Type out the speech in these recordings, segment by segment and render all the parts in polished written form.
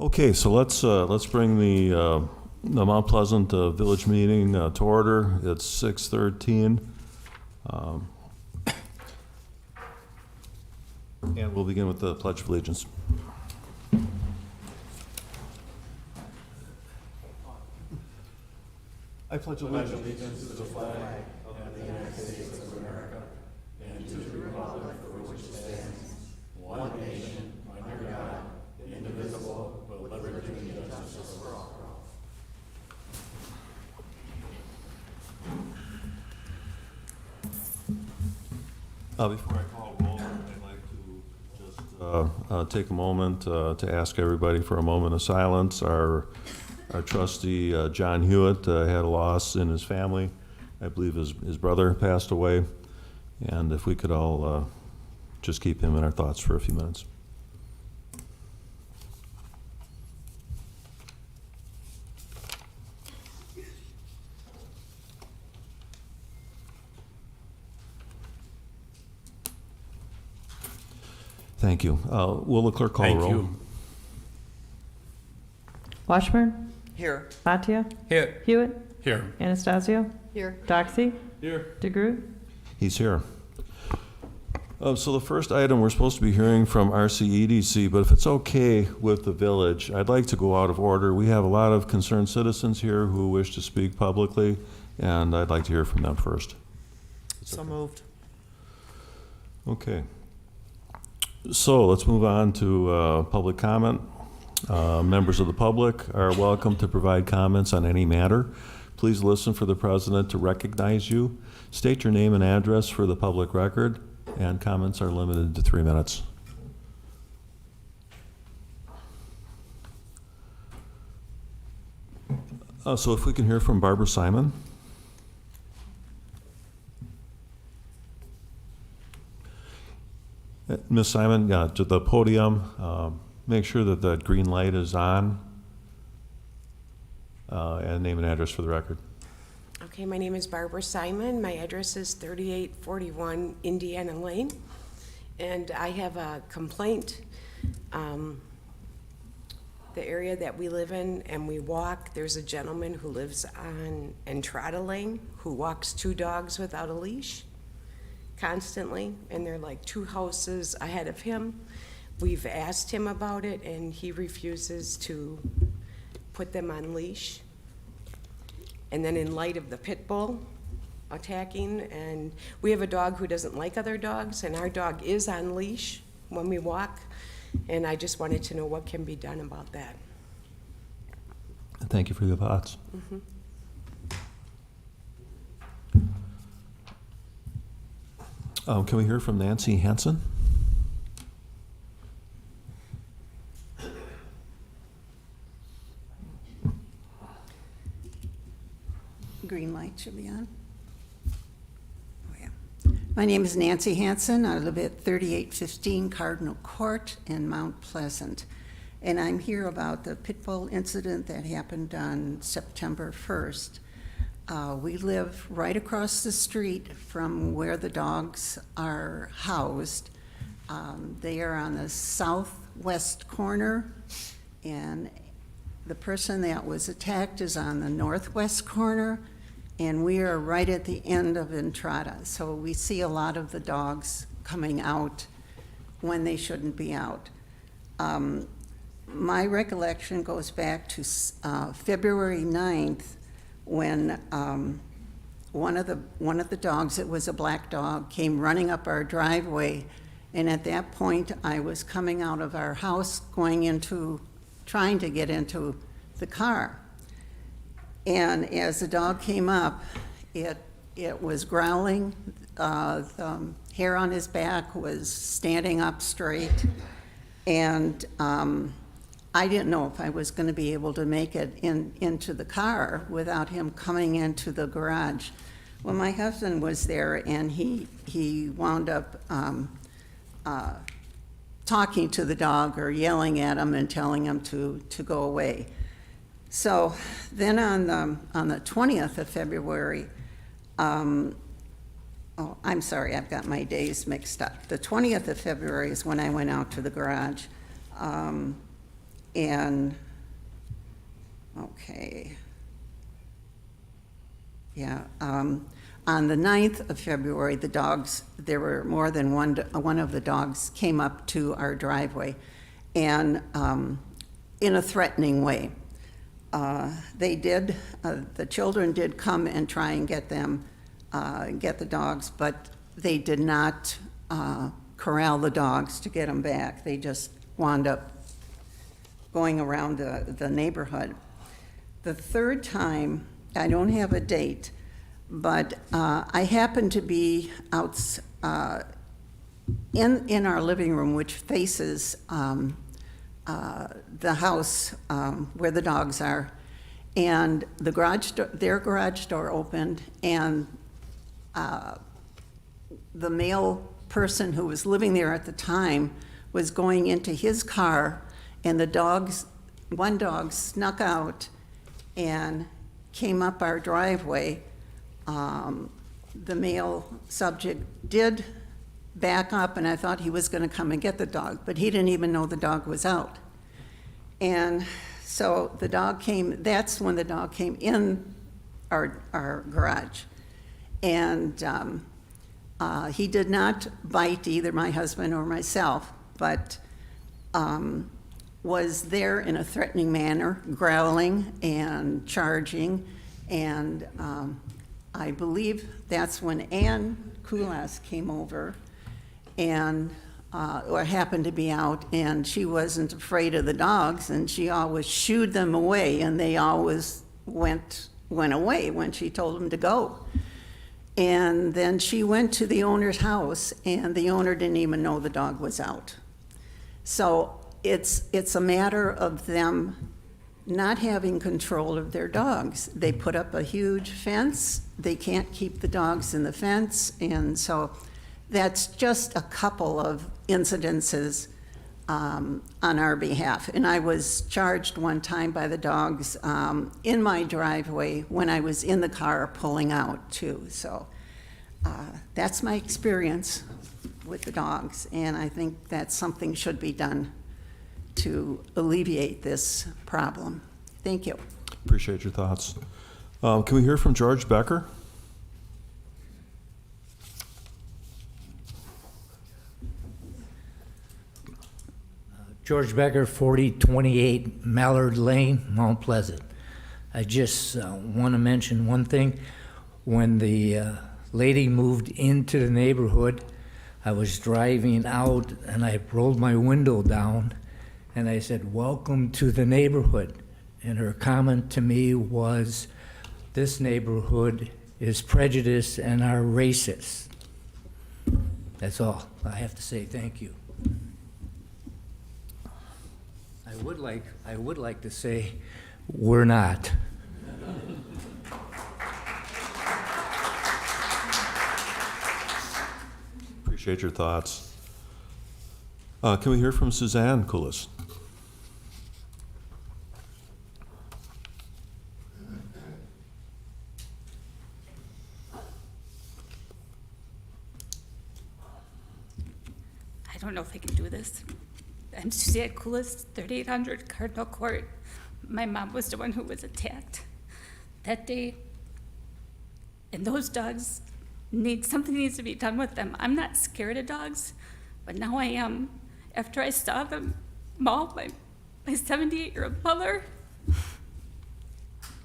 Okay, so let's bring the Mount Pleasant Village meeting to order. It's 6:13. And we'll begin with the Pledge of Allegiance. I pledge allegiance to the flag of the United States of America and to the republic for which it stands, one nation, under God, indivisible, with liberty and justice for all. Before I call roll, I'd like to just take a moment to ask everybody for a moment of silence. Our trustee, John Hewitt, had a loss in his family. I believe his brother passed away. And if we could all just keep him in our thoughts for a few minutes. Thank you. Will the clerk call the roll? Thank you. Washburn? Here. Bhatia? Here. Hewitt? Here. Anastasio? Here. Doxey? Here. DeGroot? He's here. So the first item, we're supposed to be hearing from RCEDC, but if it's okay with the village, I'd like to go out of order. We have a lot of concerned citizens here who wish to speak publicly, and I'd like to hear from them first. So moved. Okay. So let's move on to public comment. Members of the public are welcome to provide comments on any matter. Please listen for the president to recognize you. State your name and address for the public record, and comments are limited to 3 minutes. So if we can hear from Barbara Simon. Ms. Simon, to the podium. Make sure that the green light is on, and name and address for the record. Okay, my name is Barbara Simon. My address is 3841 Indiana Lane, and I have a complaint. The area that we live in and we walk, there's a gentleman who lives on Entrada Lane who walks 2 dogs without a leash constantly, and they're like 2 houses ahead of him. We've asked him about it, and he refuses to put them on leash. And then in light of the pit bull attacking, and we have a dog who doesn't like other dogs, and our dog is on leash when we walk, and I just wanted to know what can be done about that. Thank you for your thoughts. Mm-hmm. Can we hear from Nancy Hansen? Green light should be on. Oh, yeah. My name is Nancy Hansen. I live at 3815 Cardinal Court in Mount Pleasant. And I'm here about the pit bull incident that happened on September 1st. We live right across the street from where the dogs are housed. They are on the southwest corner, and the person that was attacked is on the northwest corner, and we are right at the end of Entrada. So we see a lot of the dogs coming out when they shouldn't be out. My recollection goes back to February 9th, when one of the dogs, it was a black dog, came running up our driveway, and at that point I was coming out of our house trying to get into the car. And as the dog came up, it was growling. The hair on his back was standing up straight, and I didn't know if I was going to be able to make it into the car without him coming into the garage. Well, my husband was there, and he wound up talking to the dog or yelling at him and telling him to go away. So then on the 20th of February, oh, I'm sorry, I've got my days mixed up. The 20th of February is when I went out to the garage. And, okay. Yeah, on the 9th of February, the dogs, there were more than one of the dogs came up to our driveway, and in a threatening way. The children did come and try and get the dogs, but they did not corral the dogs to get them back. They just wound up going around the neighborhood. The third time, I don't have a date, but I happened to be out in our living room, which faces the house where the dogs are, and their garage door opened, and the male person who was living there at the time was going into his car, and one dog snuck out and came up our driveway. The male subject did back up, and I thought he was going to come and get the dog, but he didn't even know the dog was out. And so that's when the dog came in our garage. And he did not bite either my husband or myself, but was there in a threatening manner, growling and charging. And I believe that's when Ann Kulas came over and or happened to be out, and she wasn't afraid of the dogs, and she always shooed them away, and they always went away when she told them to go. And then she went to the owner's house, and the owner didn't even know the dog was out. So it's a matter of them not having control of their dogs. They put up a huge fence. They can't keep the dogs in the fence, and so that's just a couple of incidences on our behalf. And I was charged one time by the dogs in my driveway when I was in the car pulling out too. So that's my experience with the dogs, and I think that something should be done to alleviate this problem. Thank you. Appreciate your thoughts. Can we hear from George Becker? George Becker, 4028 Mallard Lane, Mount Pleasant. I just want to mention one thing. When the lady moved into the neighborhood, I was driving out and I rolled my window down and I said, "Welcome to the neighborhood." And her comment to me was, "This neighborhood is prejudiced and are racist." That's all I have to say. Thank you. I would like to say we're not. Appreciate your thoughts. Can we hear from Suzanne Kulas? I don't know if I can do this. I'm Suzanne Kulas, 3800 Cardinal Court. My mom was the one who was attacked that day. And those dogs something needs to be done with them. I'm not scared of dogs, but now I am. After I saw them maul my 78-year-old mother,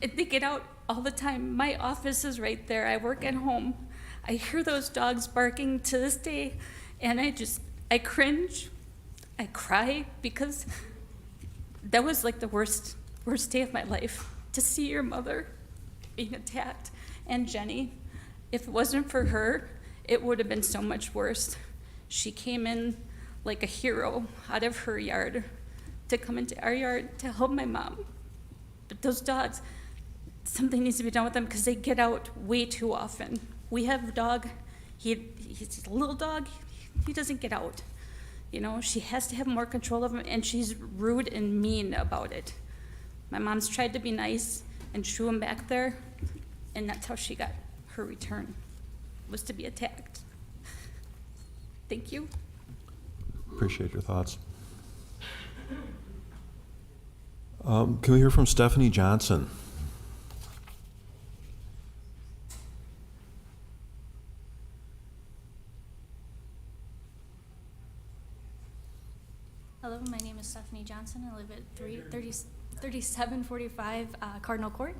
and they get out all the time. My office is right there. I work at home. I hear those dogs barking to this day, and I cringe. I cry because that was like the worst day of my life, to see your mother being attacked. And Jenny, if it wasn't for her, it would have been so much worse. She came in like a hero out of her yard to come into our yard to help my mom. But those dogs, something needs to be done with them because they get out way too often. We have a dog, he's a little dog, he doesn't get out. You know, she has to have more control of him, and she's rude and mean about it. My mom's tried to be nice and shoo him back there, and that's how she got her return, was to be attacked. Thank you. Appreciate your thoughts. Can we hear from Stephanie Johnson? Hello, my name is Stephanie Johnson. I live at 3745 Cardinal Court.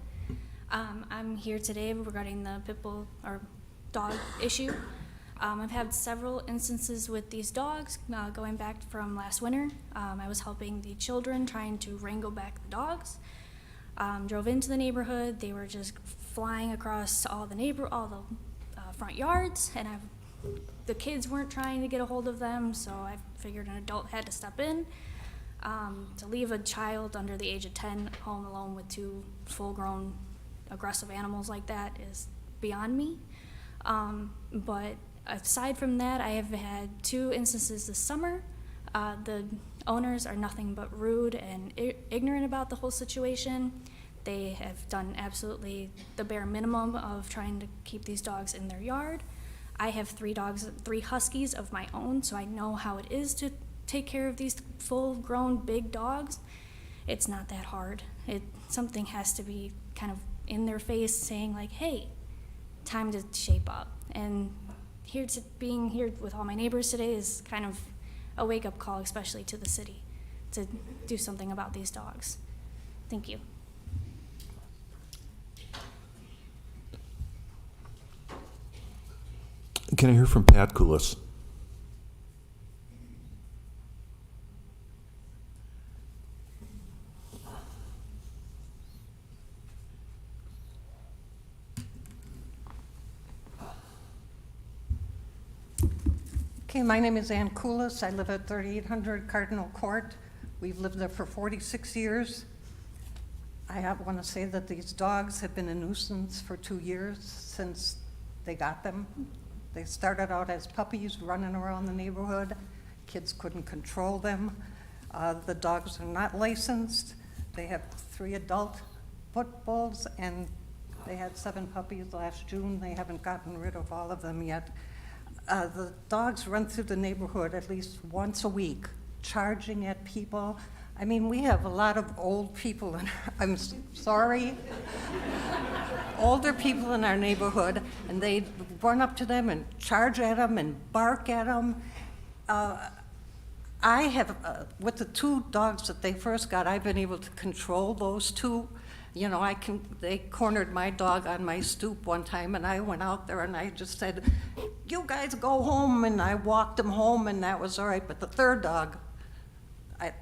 I'm here today regarding the pit bull or dog issue. I've had several instances with these dogs going back from last winter. I was helping the children trying to wrangle back the dogs. Drove into the neighborhood. They were just flying across all the front yards, and the kids weren't trying to get a hold of them, so I figured an adult had to step in. To leave a child under the age of 10 home alone with two full-grown aggressive animals like that is beyond me. But aside from that, I have had 2 instances this summer. The owners are nothing but rude and ignorant about the whole situation. They have done absolutely the bare minimum of trying to keep these dogs in their yard. I have 3 huskies of my own, so I know how it is to take care of these full-grown big dogs. It's not that hard. Something has to be kind of in their face saying like, hey, time to shape up. And being here with all my neighbors today is kind of a wake-up call, especially to the city, to do something about these dogs. Thank you. Can I hear from Pat Koulis? Okay, my name is Ann Koulis. I live at 3800 Cardinal Court. We've lived there for 46 years. I want to say that these dogs have been a nuisance for 2 years since they got them. They started out as puppies running around the neighborhood. Kids couldn't control them. The dogs are not licensed. They have 3 adult pit bulls, and they had 7 puppies last June. They haven't gotten rid of all of them yet. The dogs run through the neighborhood at least once a week, charging at people. I mean, we have a lot of old people I'm sorry, older people in our neighborhood, and they run up to them and charge at them and bark at them. I have, with the 2 dogs that they first got, I've been able to control those 2. You know, they cornered my dog on my stoop one time, and I went out there and I just said, you guys go home, and I walked them home, and that was all right. But the 3rd dog, I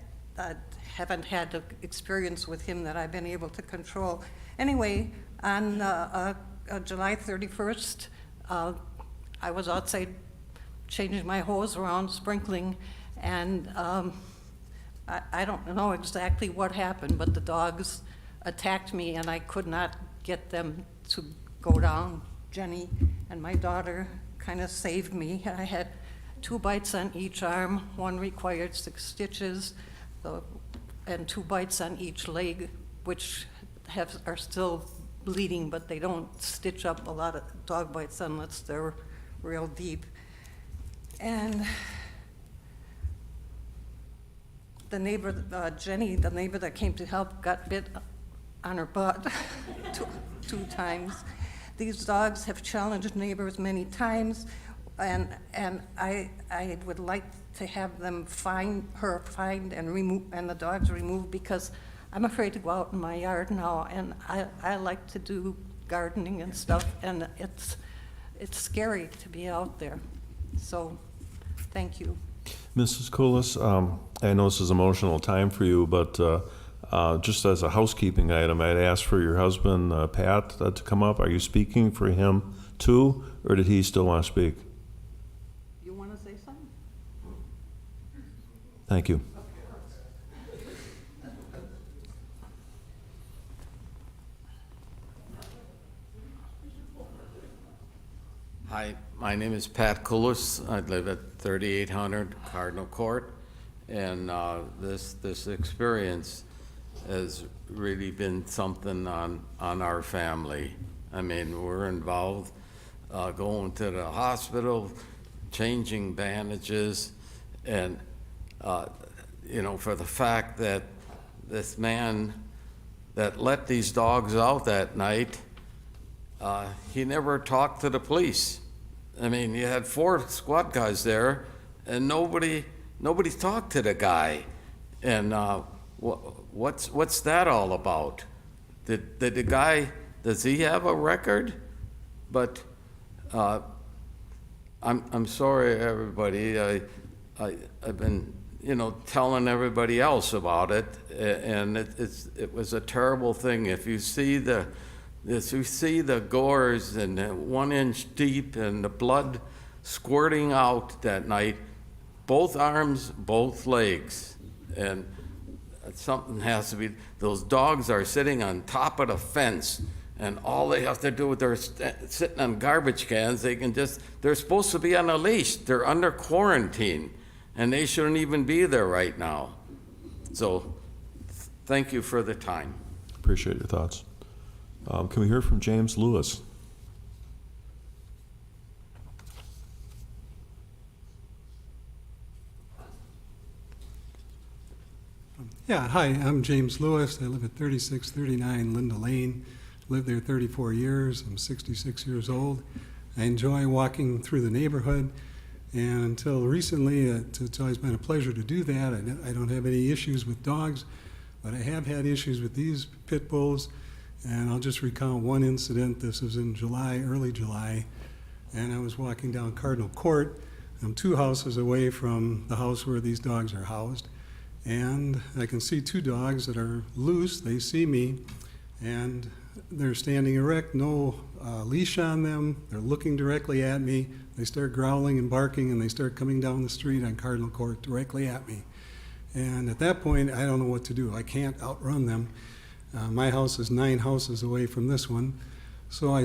haven't had the experience with him that I've been able to control. Anyway, on July 31st, I was outside changing my hose around, sprinkling, and I don't know exactly what happened, but the dogs attacked me, and I could not get them to go down. Jenny and my daughter kind of saved me. I had 2 bites on each arm. 1 required 6 stitches, and 2 bites on each leg, which are still bleeding, but they don't stitch up a lot of dog bites unless they're real deep. And the neighbor, Jenny, the neighbor that came to help, got bit on her butt 2 times. These dogs have challenged neighbors many times, and I would like to have them fined and remove, and the dogs removed, because I'm afraid to go out in my yard now, and I like to do gardening and stuff, and it's scary to be out there. So, thank you. Mrs. Koulis, I know this is an emotional time for you, but just as a housekeeping item, I'd ask for your husband, Pat, to come up. Are you speaking for him too, or did he still want to speak? You want to say something? Thank you. Hi, my name is Pat Koulis. I live at 3800 Cardinal Court, and this experience has really been something on our family. I mean, we're involved going to the hospital, changing bandages, and you know, for the fact that this man that let these dogs out that night, he never talked to the police. I mean, you had 4 squad guys there, and nobody talked to the guy. And what's that all about? Did the guy, does he have a record? But I'm sorry, everybody. I've been, telling everybody else about it, and it was a terrible thing. If you see the gores and 1 inch deep and the blood squirting out that night, both arms, both legs, and something has to be. Those dogs are sitting on top of the fence, and all they have to do is they're sitting on garbage cans. They're supposed to be on a leash. They're under quarantine, and they shouldn't even be there right now. So, thank you for the time. Appreciate your thoughts. Can we hear from James Lewis? Yeah, hi, I'm James Lewis. I live at 3639 Linda Lane. Lived there 34 years. I'm 66 years old. I enjoy walking through the neighborhood, and until recently, it's always been a pleasure to do that. I don't have any issues with dogs, but I have had issues with these pit bulls, and I'll just recount one incident. This was in July, early July, and I was walking down Cardinal Court. I'm 2 houses away from the house where these dogs are housed. And I can see 2 dogs that are loose. They see me, and they're standing erect, no leash on them. They're looking directly at me. They start growling and barking, and they start coming down the street on Cardinal Court directly at me. And at that point, I don't know what to do. I can't outrun them. My house is 9 houses away from this one. So I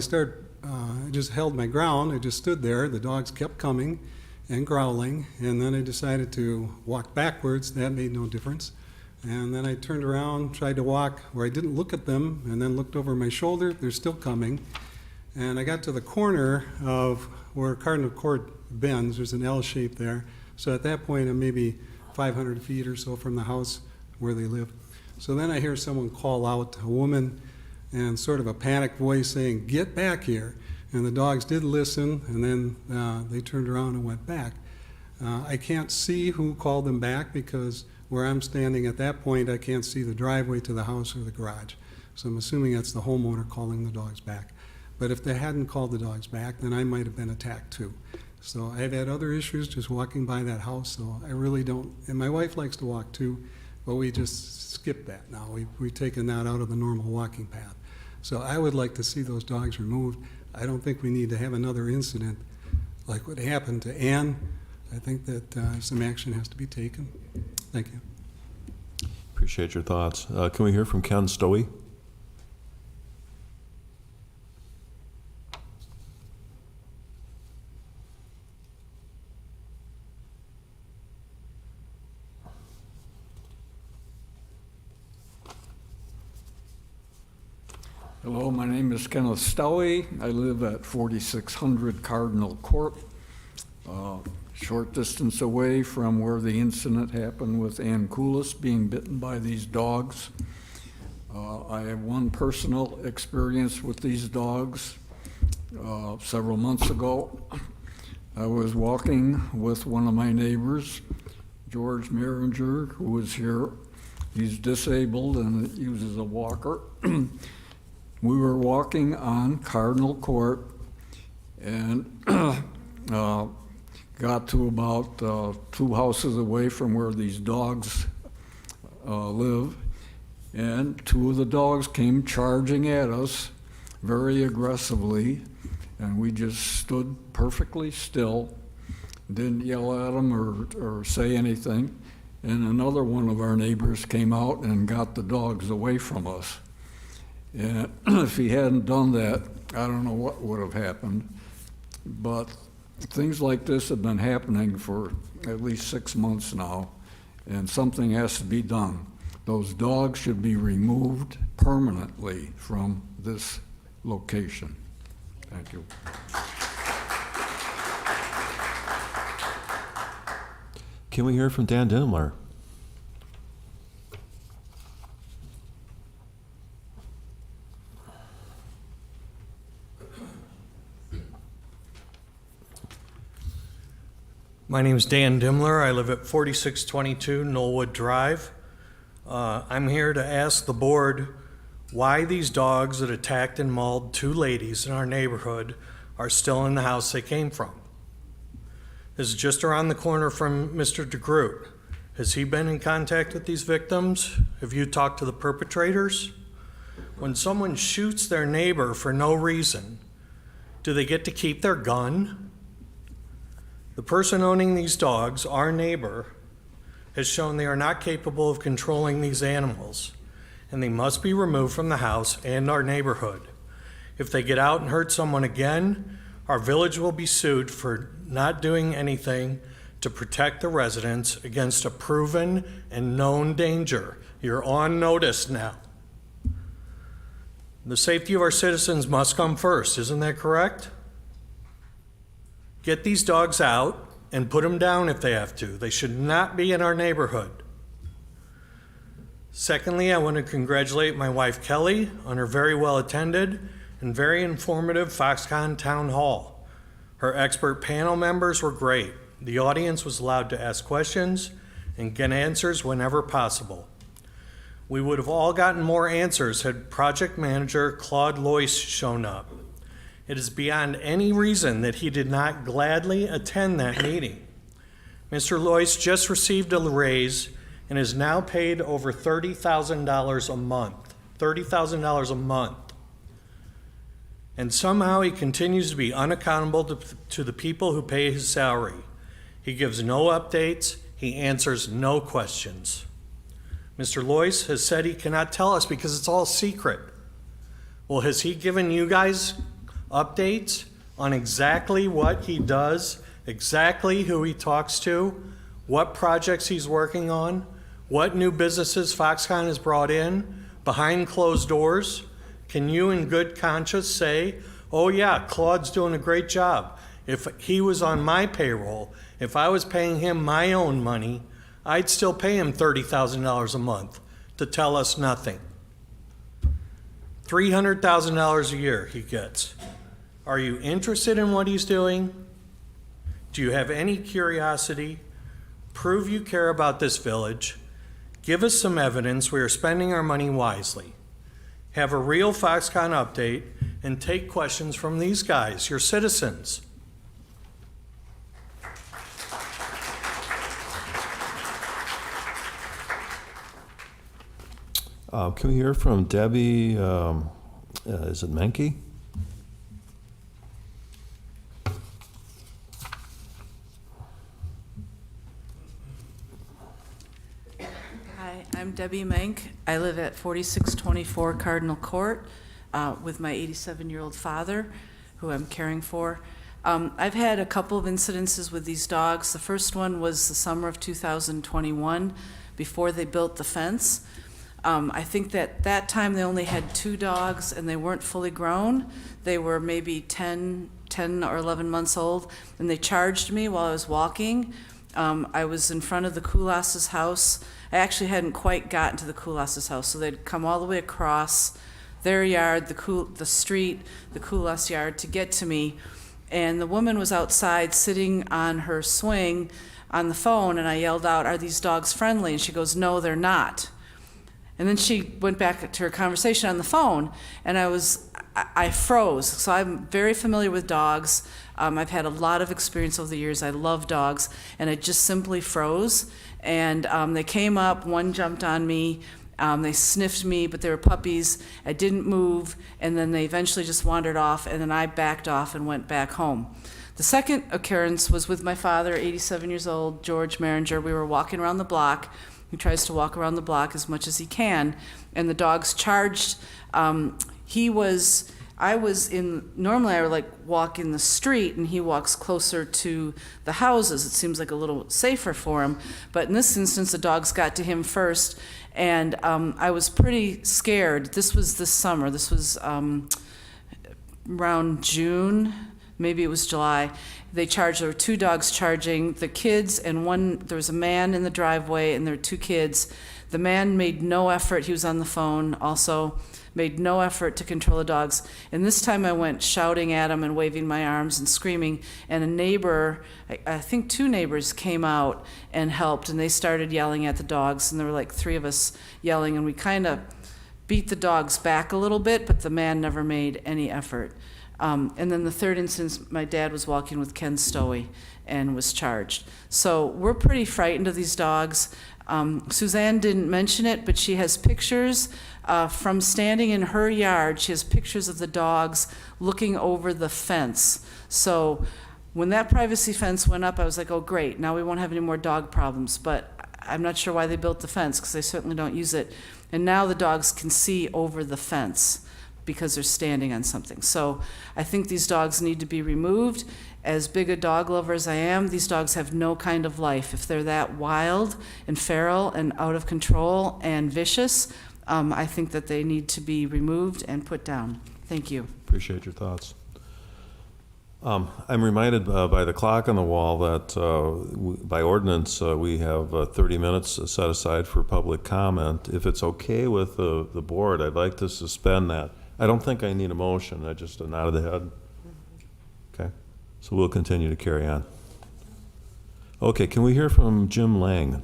just held my ground. I just stood there. The dogs kept coming and growling, and then I decided to walk backwards. That made no difference. And then I turned around, tried to walk where I didn't look at them, and then looked over my shoulder. They're still coming. And I got to the corner of where Cardinal Court bends. There's an L shape there. So at that point, I'm maybe 500 feet or so from the house where they live. So then I hear someone call out, a woman, and sort of a panicked voice saying, "Get back here." And the dogs did listen, and then they turned around and went back. I can't see who called them back, because where I'm standing at that point, I can't see the driveway to the house or the garage. So I'm assuming that's the homeowner calling the dogs back. But if they hadn't called the dogs back, then I might have been attacked too. So I've had other issues just walking by that house, so I really don't, and my wife likes to walk too, but we just skip that now. We've taken that out of the normal walking path. So I would like to see those dogs removed. I don't think we need to have another incident like what happened to Ann. I think that some action has to be taken. Thank you. Appreciate your thoughts. Can we hear from Ken Stowey? Hello, my name is Kenneth Stowey. I live at 4600 Cardinal Court, short distance away from where the incident happened with Ann Coulis being bitten by these dogs. I have one personal experience with these dogs. Several months ago, I was walking with one of my neighbors, George Merringer, who was here. He's disabled and uses a walker. We were walking on Cardinal Court and got to about 2 houses away from where these dogs live, and 2 of the dogs came charging at us very aggressively, and we just stood perfectly still, didn't yell at them or say anything, and another one of our neighbors came out and got the dogs away from us. And if he hadn't done that, I don't know what would have happened. But things like this have been happening for at least 6 months now, and something has to be done. Those dogs should be removed permanently from this location. Thank you. Can we hear from Dan Dinnemler? My name is Dan Dimler. I live at 4622 Knollwood Drive. I'm here to ask the board why these dogs that attacked and mauled 2 ladies in our neighborhood are still in the house they came from. This is just around the corner from Mr. DeGroot. Has he been in contact with these victims? Have you talked to the perpetrators? When someone shoots their neighbor for no reason, do they get to keep their gun? The person owning these dogs, our neighbor, has shown they are not capable of controlling these animals, and they must be removed from the house and our neighborhood. If they get out and hurt someone again, our village will be sued for not doing anything to protect the residents against a proven and known danger. You're on notice now. The safety of our citizens must come first, isn't that correct? Get these dogs out and put them down if they have to. They should not be in our neighborhood. Secondly, I want to congratulate my wife Kelly on her very well attended and very informative Foxconn Town Hall. Her expert panel members were great. The audience was allowed to ask questions and get answers whenever possible. We would have all gotten more answers had project manager Claude Loyce shown up. It is beyond any reason that he did not gladly attend that meeting. Mr. Loyce just received a raise and is now paid over $30,000 a month. $30,000 a month. And somehow he continues to be unaccountable to the people who pay his salary. He gives no updates. He answers no questions. Mr. Loyce has said he cannot tell us because it's all secret. Well, has he given you guys updates on exactly what he does, exactly who he talks to, what projects he's working on, what new businesses Foxconn has brought in, behind closed doors? Can you in good conscience say, oh yeah, Claude's doing a great job. If he was on my payroll, if I was paying him my own money, I'd still pay him $30,000 a month to tell us nothing. $300,000 a year he gets. Are you interested in what he's doing? Do you have any curiosity? Prove you care about this village. Give us some evidence we are spending our money wisely. Have a real Foxconn update and take questions from these guys, your citizens. Can we hear from Debbie, is it Menke? Hi, I'm Debbie Menk. I live at 4624 Cardinal Court with my 87-year-old father, who I'm caring for. I've had a couple of incidences with these dogs. The first one was the summer of 2021, before they built the fence. I think that time they only had 2 dogs and they weren't fully grown. They were maybe 10 or 11 months old, and they charged me while I was walking. I was in front of the Kulas's house. I actually hadn't quite gotten to the Kulas's house, so they'd come all the way across their yard, the street, the Kulas yard, to get to me. And the woman was outside sitting on her swing on the phone, and I yelled out, "Are these dogs friendly?" And she goes, "No, they're not." And then she went back to her conversation on the phone, and I froze. So I'm very familiar with dogs. I've had a lot of experience over the years. I love dogs, and I just simply froze. And they came up, one jumped on me, they sniffed me, but they were puppies. I didn't move, and then they eventually just wandered off, and then I backed off and went back home. The second occurrence was with my father, 87 years old, George Maringer. We were walking around the block. He tries to walk around the block as much as he can, and the dogs charged. Normally I would like walk in the street, and he walks closer to the houses. It seems like a little safer for him, but in this instance, the dogs got to him first, and I was pretty scared. This was this summer. This was around June, maybe it was July. There were 2 dogs charging the kids, and there was a man in the driveway, and there were 2 kids. The man made no effort. He was on the phone also, made no effort to control the dogs. And this time I went shouting at him and waving my arms and screaming. And a neighbor, I think 2 neighbors came out and helped, and they started yelling at the dogs. And there were like 3 of us yelling, and we kind of beat the dogs back a little bit, but the man never made any effort. And then the third instance, my dad was walking with Ken Stowey and was charged. So we're pretty frightened of these dogs. Suzanne didn't mention it, but she has pictures from standing in her yard. She has pictures of the dogs looking over the fence. So when that privacy fence went up, I was like, oh, great, now we won't have any more dog problems. But I'm not sure why they built the fence, because they certainly don't use it. And now the dogs can see over the fence because they're standing on something. So I think these dogs need to be removed. As big a dog lover as I am, these dogs have no kind of life. If they're that wild and feral and out of control and vicious, I think that they need to be removed and put down. Thank you. Appreciate your thoughts. I'm reminded by the clock on the wall that by ordinance, we have 30 minutes set aside for public comment. If it's okay with the board, I'd like to suspend that. I don't think I need a motion, I just a nod of the head. Okay, so we'll continue to carry on. Okay, can we hear from Jim Lang?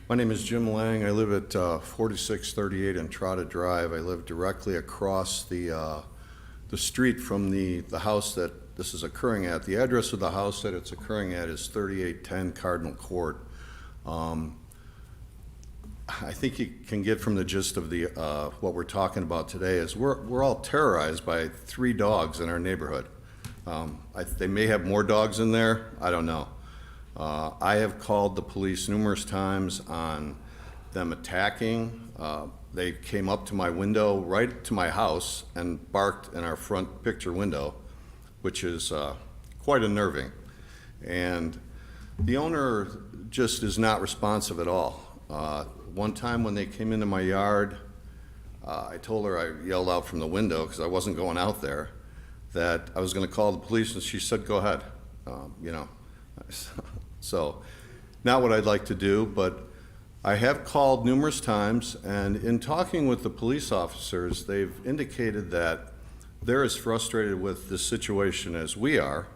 My name is Jim Lang. I live at 4638 Entrada Drive. I live directly across the street from the house that this is occurring at. The address of the house that it's occurring at is 3810 Cardinal Court. I think you can get from the gist of the what we're talking about today is we're all terrorized by 3 dogs in our neighborhood. They may have more dogs in there. I don't know. I have called the police numerous times on them attacking. They came up to my window, right to my house, and barked in our front picture window, which is quite unnerving. And the owner just is not responsive at all. One time when they came into my yard, I told her, I yelled out from the window because I wasn't going out there, that I was going to call the police, and she said, go ahead. You know. So, not what I'd like to do, but I have called numerous times, and in talking with the police officers, they've indicated that they're as frustrated with this situation as we are.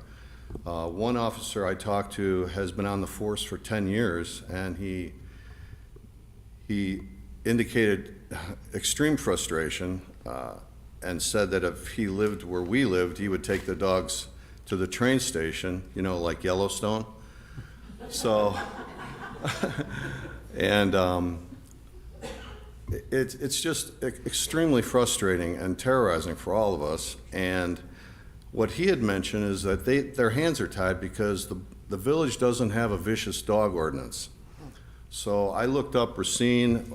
One officer I talked to has been on the force for 10 years, and he indicated extreme frustration and said that if he lived where we lived, he would take the dogs to the train station, you know, like Yellowstone. So, and it's just extremely frustrating and terrorizing for all of us. And what he had mentioned is that their hands are tied because the village doesn't have a vicious dog ordinance. So I looked up Racine.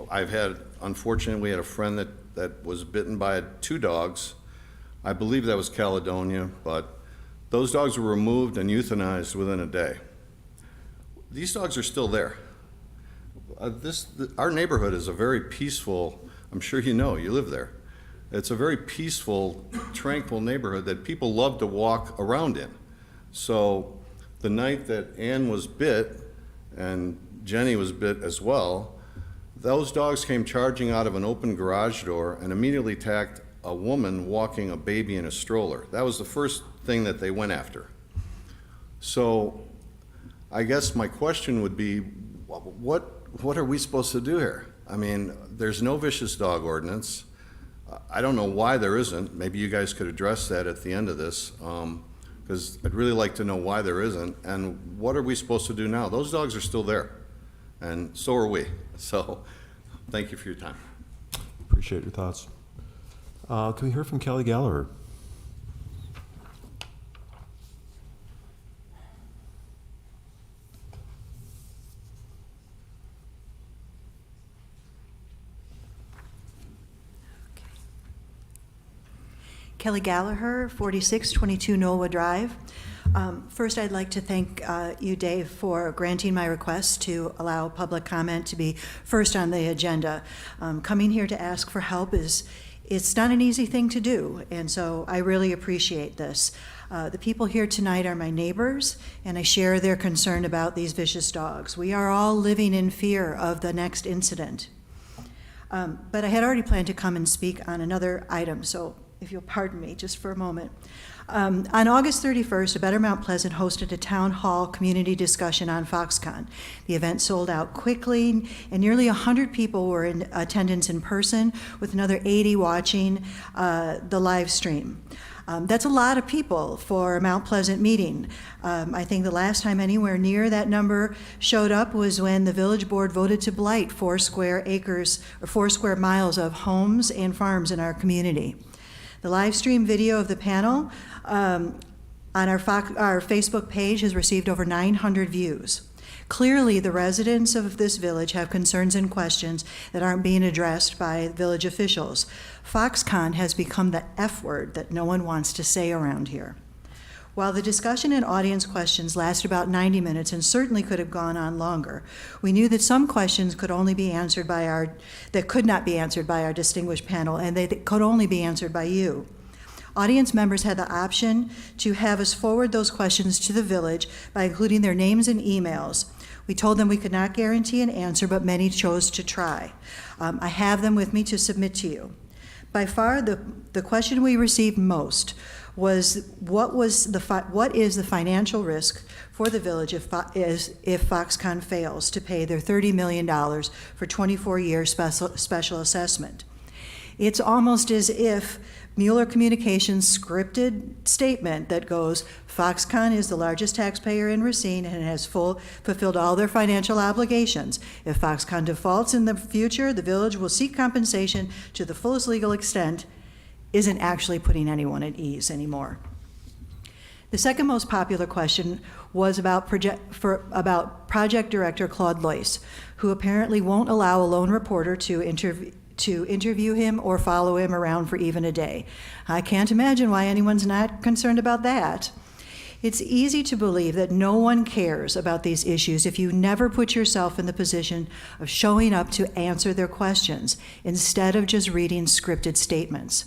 Unfortunately, we had a friend that was bitten by 2 dogs. I believe that was Caledonia, but those dogs were removed and euthanized within a day. These dogs are still there. Our neighborhood is a very peaceful, I'm sure you know, you live there. It's a very peaceful, tranquil neighborhood that people love to walk around in. So the night that Ann was bit and Jenny was bit as well, those dogs came charging out of an open garage door and immediately attacked a woman walking a baby in a stroller. That was the first thing that they went after. So I guess my question would be, what are we supposed to do here? I mean, there's no vicious dog ordinance. I don't know why there isn't. Maybe you guys could address that at the end of this, because I'd really like to know why there isn't, and what are we supposed to do now? Those dogs are still there, and so are we. So thank you for your time. Appreciate your thoughts. Can we hear from Kelly Gallagher? Kelly Gallagher, 4622 Nola Drive. First, I'd like to thank you, Dave, for granting my request to allow public comment to be first on the agenda. Coming here to ask for help is It's not an easy thing to do, and so I really appreciate this. The people here tonight are my neighbors, and I share their concern about these vicious dogs. We are all living in fear of the next incident. But I had already planned to come and speak on another item, so if you'll pardon me just for a moment. On August 31st, A Better Mount Pleasant hosted a town hall community discussion on Foxconn. The event sold out quickly, and nearly 100 people were in attendance in person, with another 80 watching the live stream. That's a lot of people for a Mount Pleasant meeting. I think the last time anywhere near that number showed up was when the village board voted to blight 4 square acres or 4 square miles of homes and farms in our community. The live stream video of the panel on our Facebook page has received over 900 views. Clearly, the residents of this village have concerns and questions that aren't being addressed by village officials. Foxconn has become the F word that no one wants to say around here. While the discussion and audience questions lasted about 90 minutes and certainly could have gone on longer, we knew that some questions could only be answered that could not be answered by our distinguished panel, and they could only be answered by you. Audience members had the option to have us forward those questions to the village by including their names and emails. We told them we could not guarantee an answer, but many chose to try. I have them with me to submit to you. By far, the question we received most was what is the financial risk for the village if Foxconn fails to pay their $30 million for 24-year special assessment. It's almost as if Mueller Communications' scripted statement that goes, Foxconn is the largest taxpayer in Racine and has fulfilled all their financial obligations. If Foxconn defaults in the future, the village will seek compensation to the fullest legal extent, isn't actually putting anyone at ease anymore. The second most popular question was about Project Director Claude Loyce, who apparently won't allow a lone reporter to interview him or follow him around for even a day. I can't imagine why anyone's not concerned about that. It's easy to believe that no one cares about these issues if you never put yourself in the position of showing up to answer their questions instead of just reading scripted statements.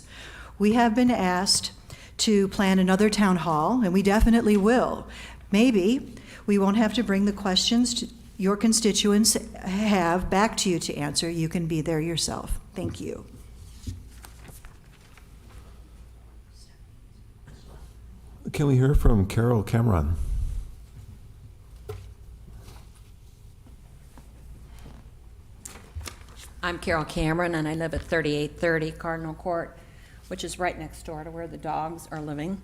We have been asked to plan another town hall, and we definitely will. Maybe we won't have to bring the questions your constituents have back to you to answer. You can be there yourself. Thank you. Can we hear from Carol Cameron? I'm Carol Cameron, and I live at 3830 Cardinal Court, which is right next door to where the dogs are living.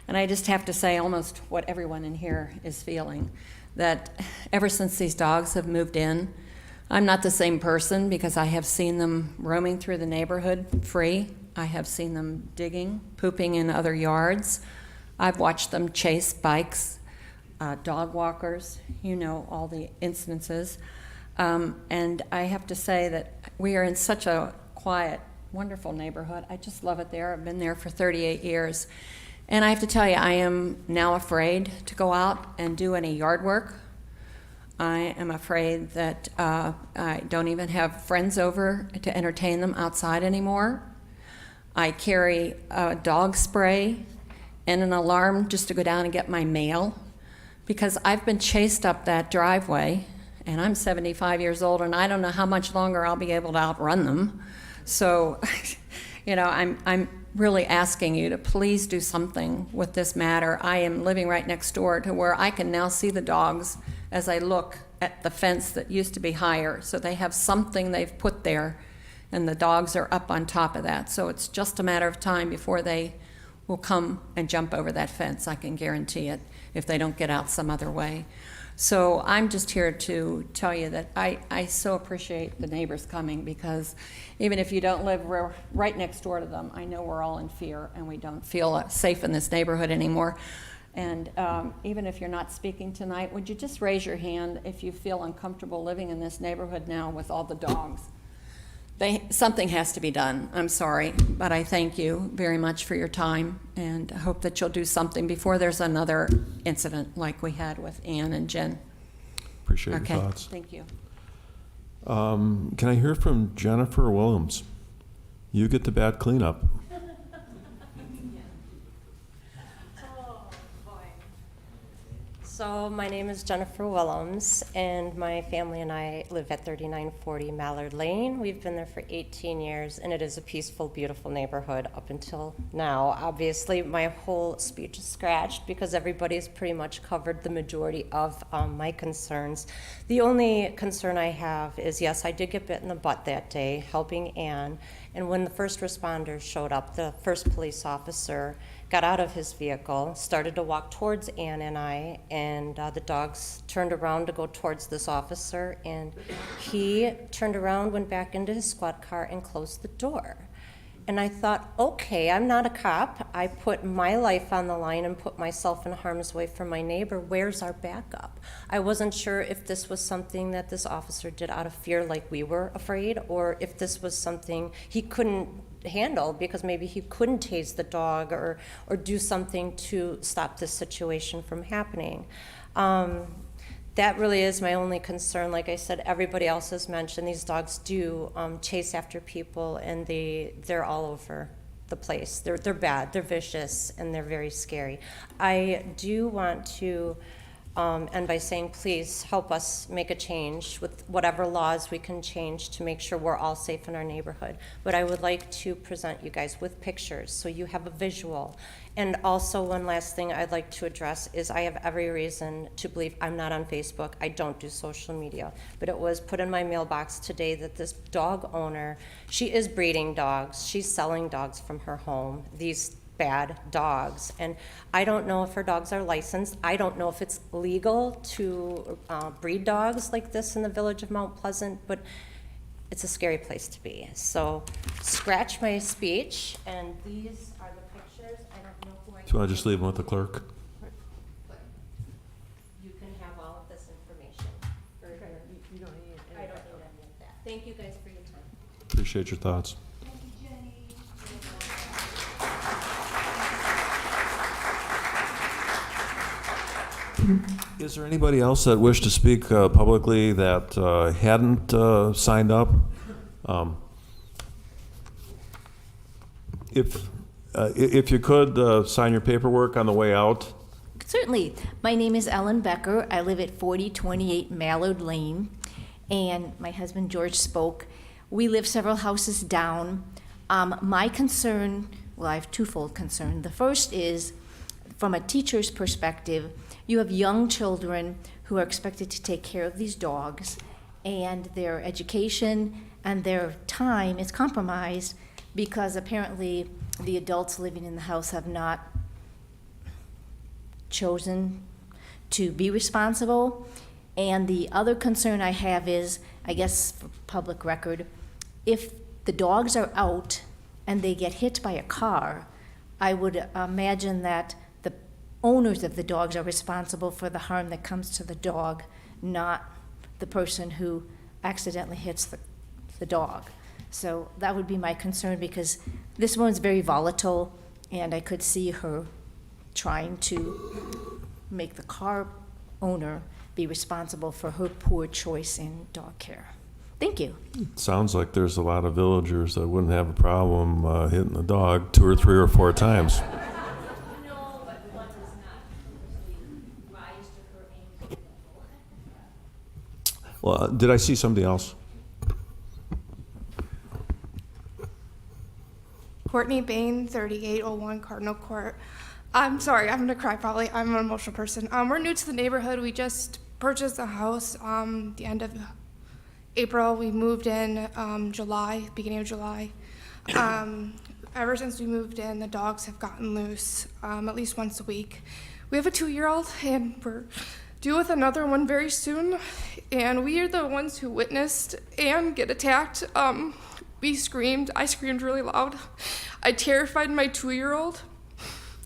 And I just have to say almost what everyone in here is feeling, that ever since these dogs have moved in, I'm not the same person because I have seen them roaming through the neighborhood free. I have seen them digging, pooping in other yards. I've watched them chase bikes, dog walkers, you know, all the incidences. And I have to say that we are in such a quiet, wonderful neighborhood. I just love it there. I've been there for 38 years. And I have to tell you, I am now afraid to go out and do any yard work. I am afraid that I don't even have friends over to entertain them outside anymore. I carry a dog spray and an alarm just to go down and get my mail because I've been chased up that driveway, and I'm 75 years old, and I don't know how much longer I'll be able to outrun them. So, you know, I'm really asking you to please do something with this matter. I am living right next door to where I can now see the dogs as I look at the fence that used to be higher. So they have something they've put there, and the dogs are up on top of that. So it's just a matter of time before they will come and jump over that fence. I can guarantee it if they don't get out some other way. So I'm just here to tell you that I so appreciate the neighbors coming, because even if you don't live right next door to them, I know we're all in fear and we don't feel safe in this neighborhood anymore. And even if you're not speaking tonight, would you just raise your hand if you feel uncomfortable living in this neighborhood now with all the dogs? Something has to be done. I'm sorry, but I thank you very much for your time, and I hope that you'll do something before there's another incident like we had with Ann and Jen. Appreciate your thoughts. Thank you. Can I hear from Jennifer Williams? You get the bad cleanup. So my name is Jennifer Willems, and my family and I live at 3940 Mallard Lane. We've been there for 18 years, and it is a peaceful, beautiful neighborhood up until now. Obviously, my whole speech is scratched because everybody's pretty much covered the majority of my concerns. The only concern I have is, yes, I did get bit in the butt that day helping Ann, and when the first responders showed up, the first police officer got out of his vehicle, started to walk towards Ann and I, and the dogs turned around to go towards this officer, and he turned around, went back into his squad car, and closed the door. And I thought, okay, I'm not a cop. I put my life on the line and put myself in harm's way for my neighbor. Where's our backup? I wasn't sure if this was something that this officer did out of fear, like we were afraid, or if this was something he couldn't handle because maybe he couldn't tase the dog or do something to stop this situation from happening. That really is my only concern. Like I said, everybody else has mentioned these dogs do chase after people, and they're all over the place. They're bad, they're vicious, and they're very scary. I do want to end by saying, please help us make a change with whatever laws we can change to make sure we're all safe in our neighborhood. But I would like to present you guys with pictures so you have a visual. And also, one last thing I'd like to address is I have every reason to believe I'm not on Facebook. I don't do social media. But it was put in my mailbox today that this dog owner, she is breeding dogs. She's selling dogs from her home. These bad dogs, and I don't know if her dogs are licensed. I don't know if it's legal to breed dogs like this in the village of Mount Pleasant, but it's a scary place to be. So scratch my speech, and these are the pictures. I don't know who I Do you want to just leave them with the clerk? You can have all of this information. You don't need I don't need any of that. Thank you guys for your time. Appreciate your thoughts. Is there anybody else that wished to speak publicly that hadn't signed up? If you could, sign your paperwork on the way out. Certainly. My name is Ellen Becker. I live at 4028 Mallard Lane, and my husband George spoke. We live several houses down. My concern, well, I have twofold concern. The first is, from a teacher's perspective, you have young children who are expected to take care of these dogs, and their education and their time is compromised because apparently the adults living in the house have not chosen to be responsible. And the other concern I have is, I guess for public record, if the dogs are out and they get hit by a car, I would imagine that the owners of the dogs are responsible for the harm that comes to the dog, not the person who accidentally hits the dog. So that would be my concern, because this one's very volatile, and I could see her trying to make the car owner be responsible for her poor choice in dog care. Thank you. It sounds like there's a lot of villagers that wouldn't have a problem hitting the dog 2 or 3 or 4 times. No, but one does not usually rise to her aim. Well, did I see somebody else? Courtney Bain, 3801 Cardinal Court. I'm sorry, I'm gonna cry probably. I'm an emotional person. We're new to the neighborhood. We just purchased a house the end of April. We moved in beginning of July. Ever since we moved in, the dogs have gotten loose at least once a week. We have a 2-year-old, and we're due with another one very soon. And we are the ones who witnessed Anne get attacked. We screamed. I screamed really loud. I terrified my 2-year-old.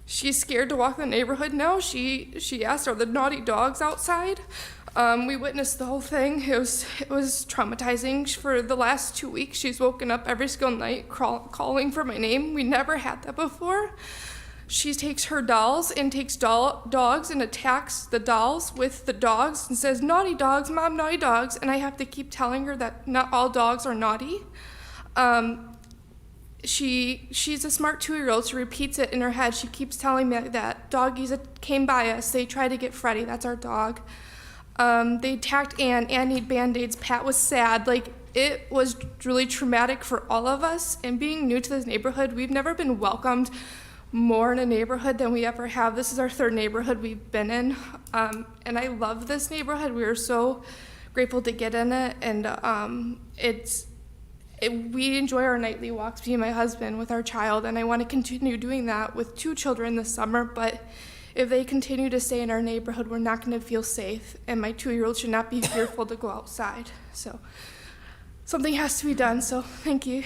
She's scared to walk the neighborhood now. She asked, "Are the naughty dogs outside?" We witnessed the whole thing. It was traumatizing. For the last 2 weeks, she's woken up every single night calling for my name. We never had that before. She takes her dolls and takes dogs and attacks the dolls with the dogs and says, "Naughty dogs, Mom, naughty dogs." And I have to keep telling her that not all dogs are naughty. she's a smart 2-year-old. She repeats it in her head. She keeps telling me that doggies that came by us, they tried to get Freddie. That's our dog. They attacked Ann. Ann needed Band-Aids. Pat was sad. Like, it was really traumatic for all of us. And being new to this neighborhood, we've never been welcomed more in a neighborhood than we ever have. This is our 3rd neighborhood we've been in. And I love this neighborhood. We are so grateful to get in it. And we enjoy our nightly walks, me and my husband, with our child. And I want to continue doing that with 2 children this summer. But if they continue to stay in our neighborhood, we're not going to feel safe. And my 2-year-old should not be fearful to go outside. So something has to be done. So thank you.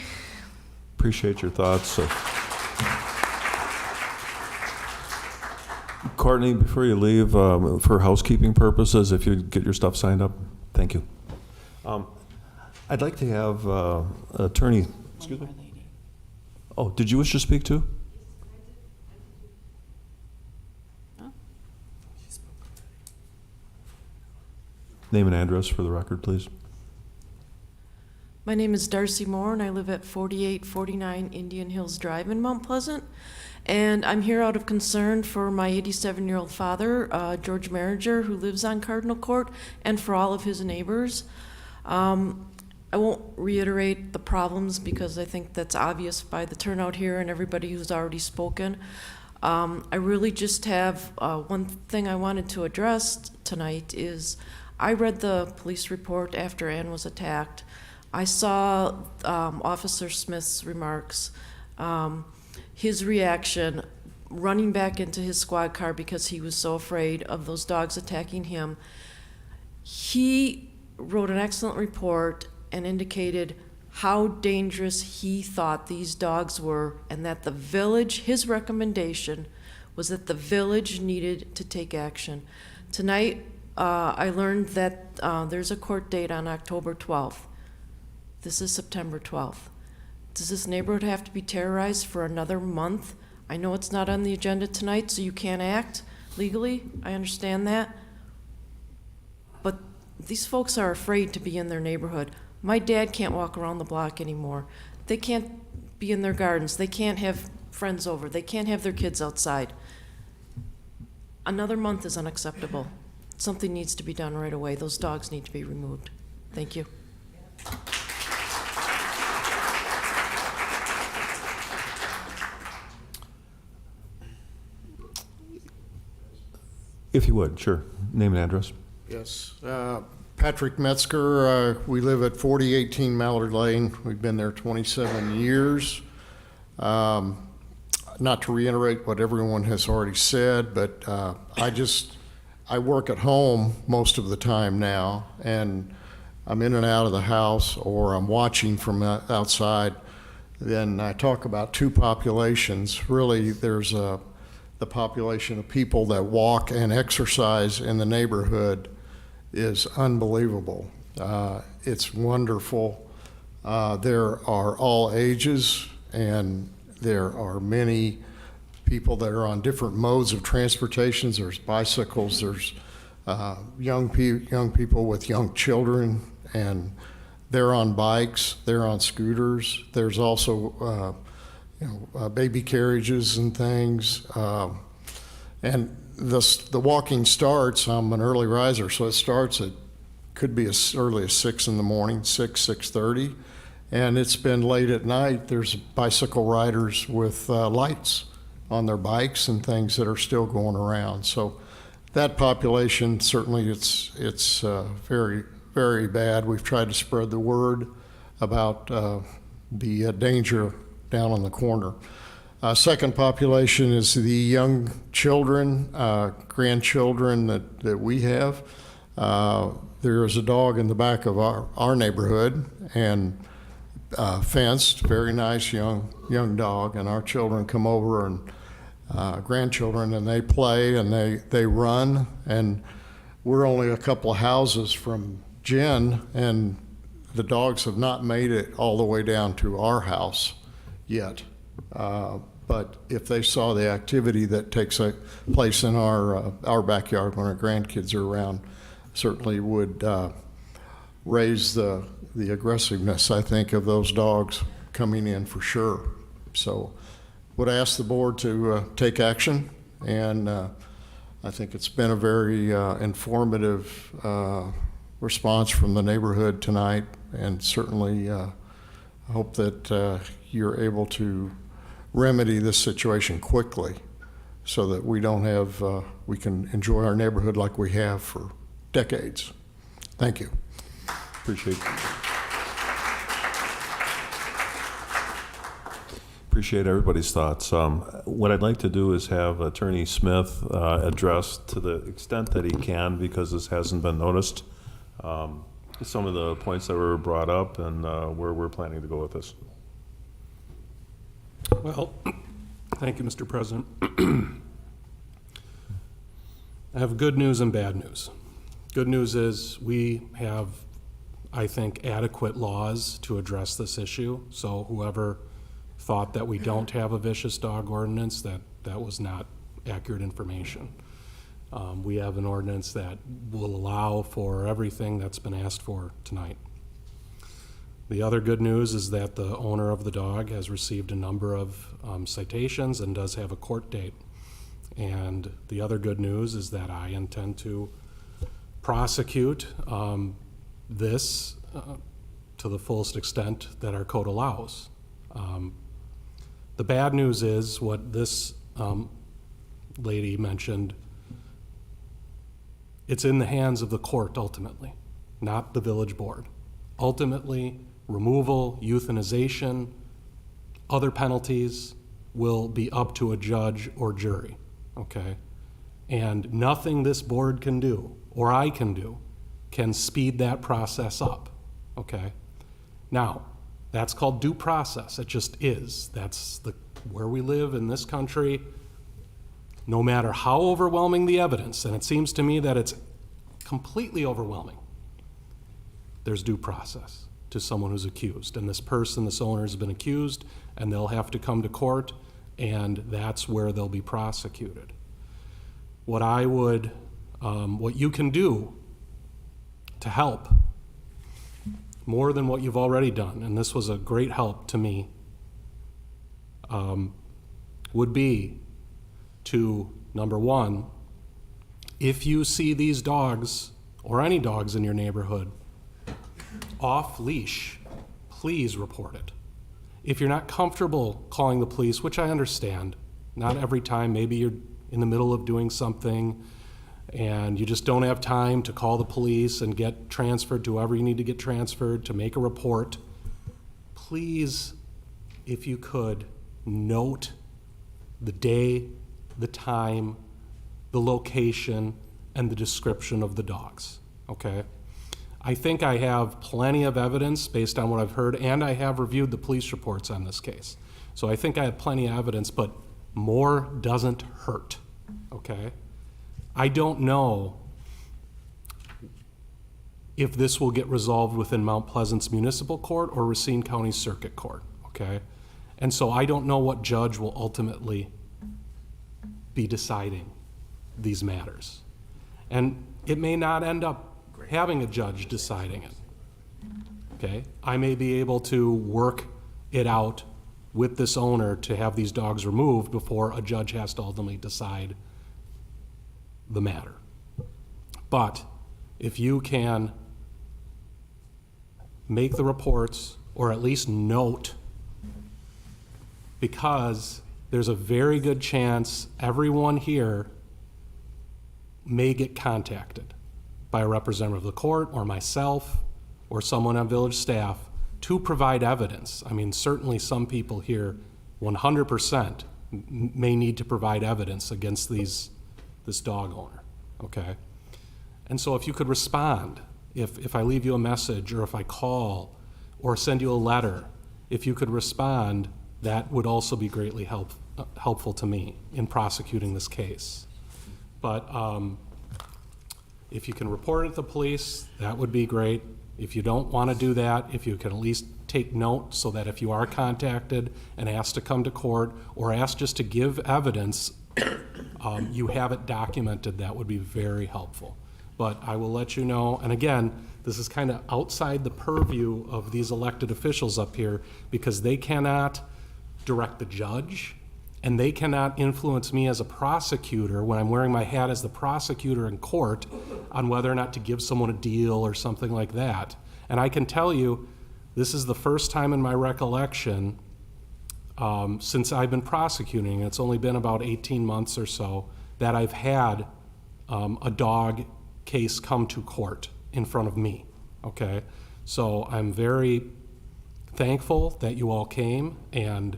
Appreciate your thoughts. Courtney, before you leave, for housekeeping purposes, if you'd get your stuff signed up, thank you. I'd like to have Attorney, excuse me? Oh, did you wish to speak too? Name and address for the record, please. My name is Darcy Moore, and I live at 4849 Indian Hills Drive in Mount Pleasant. And I'm here out of concern for my 87-year-old father, George Merringer, who lives on Cardinal Court, and for all of his neighbors. I won't reiterate the problems because I think that's obvious by the turnout here and everybody who's already spoken. I really just have one thing I wanted to address tonight is I read the police report after Ann was attacked. I saw Officer Smith's remarks, his reaction, running back into his squad car because he was so afraid of those dogs attacking him. He wrote an excellent report and indicated how dangerous he thought these dogs were, and that the village, his recommendation was that the village needed to take action. Tonight, I learned that there's a court date on October 12th. This is September 12th. Does this neighborhood have to be terrorized for another month? I know it's not on the agenda tonight, so you can't act legally. I understand that. But these folks are afraid to be in their neighborhood. My dad can't walk around the block anymore. They can't be in their gardens. They can't have friends over. They can't have their kids outside. Another month is unacceptable. Something needs to be done right away. Those dogs need to be removed. Thank you. If you would, sure. Name and address. Yes. Patrick Metzger. We live at 4018 Mallard Lane. We've been there 27 years. Not to reiterate what everyone has already said, but I work at home most of the time now, and I'm in and out of the house, or I'm watching from outside. Then I talk about 2 populations. Really, there's the population of people that walk and exercise in the neighborhood is unbelievable. It's wonderful. There are all ages, and there are many people that are on different modes of transportations. There's bicycles, there's young people with young children, and they're on bikes, they're on scooters. There's also baby carriages and things. And the walking starts, I'm an early riser, so it starts could be as early as 6 in the morning, 6:30. And it's been late at night. There's bicycle riders with lights on their bikes and things that are still going around. So that population, certainly it's very, very bad. We've tried to spread the word about the danger down on the corner. Second population is the young children, grandchildren that we have. There is a dog in the back of our neighborhood, and fenced, very nice young dog, and our children come over, and grandchildren, and they play and they run, and we're only a couple of houses from Jen, and the dogs have not made it all the way down to our house yet. But if they saw the activity that takes place in our backyard when our grandkids are around, certainly would raise the aggressiveness, I think, of those dogs coming in for sure. So would ask the board to take action, and I think it's been a very informative response from the neighborhood tonight, and certainly hope that you're able to remedy this situation quickly so that we don't have, we can enjoy our neighborhood like we have for decades. Thank you. Appreciate everybody's thoughts. What I'd like to do is have Attorney Smith address, to the extent that he can, because this hasn't been noticed, some of the points that were brought up and where we're planning to go with this. Well, thank you, Mr. President. I have good news and bad news. Good news is we have, I think, adequate laws to address this issue. So whoever thought that we don't have a vicious dog ordinance, that was not accurate information. We have an ordinance that will allow for everything that's been asked for tonight. The other good news is that the owner of the dog has received a number of citations and does have a court date. And the other good news is that I intend to prosecute this to the fullest extent that our code allows. The bad news is what this lady mentioned. It's in the hands of the court ultimately, not the village board. Ultimately, removal, euthanization, other penalties will be up to a judge or jury, okay? And nothing this board can do, or I can do, can speed that process up, okay? Now, that's called due process. It just is. That's where we live in this country. No matter how overwhelming the evidence, and it seems to me that it's completely overwhelming, there's due process to someone who's accused. And this person, this owner, has been accused, and they'll have to come to court, and that's where they'll be prosecuted. What you can do to help, more than what you've already done, and this was a great help to me, would be to, number one, if you see these dogs, or any dogs in your neighborhood, off leash, please report it. If you're not comfortable calling the police, which I understand, not every time, maybe you're in the middle of doing something and you just don't have time to call the police and get transferred to whoever you need to get transferred to make a report, please, if you could, note the day, the time, the location, and the description of the dogs, okay? I think I have plenty of evidence based on what I've heard, and I have reviewed the police reports on this case. So I think I have plenty of evidence, but more doesn't hurt, okay? I don't know if this will get resolved within Mount Pleasant's Municipal Court or Racine County Circuit Court, okay? And so I don't know what judge will ultimately be deciding these matters. And it may not end up having a judge deciding it, okay? I may be able to work it out with this owner to have these dogs removed before a judge has to ultimately decide the matter. But if you can make the reports, or at least note, because there's a very good chance everyone here may get contacted by a representative of the court or myself or someone on village staff to provide evidence. I mean, certainly some people here 100% may need to provide evidence against this dog owner, okay? And so if you could respond, if I leave you a message or if I call or send you a letter, if you could respond, that would also be greatly helpful to me in prosecuting this case. But if you can report it to the police, that would be great. If you don't want to do that, if you can at least take note so that if you are contacted and asked to come to court or asked just to give evidence, you have it documented, that would be very helpful. But I will let you know, and again, this is kind of outside the purview of these elected officials up here because they cannot direct the judge, and they cannot influence me as a prosecutor when I'm wearing my hat as the prosecutor in court on whether or not to give someone a deal or something like that. And I can tell you, this is the first time in my recollection since I've been prosecuting, it's only been about 18 months or so, that I've had a dog case come to court in front of me, okay? So I'm very thankful that you all came and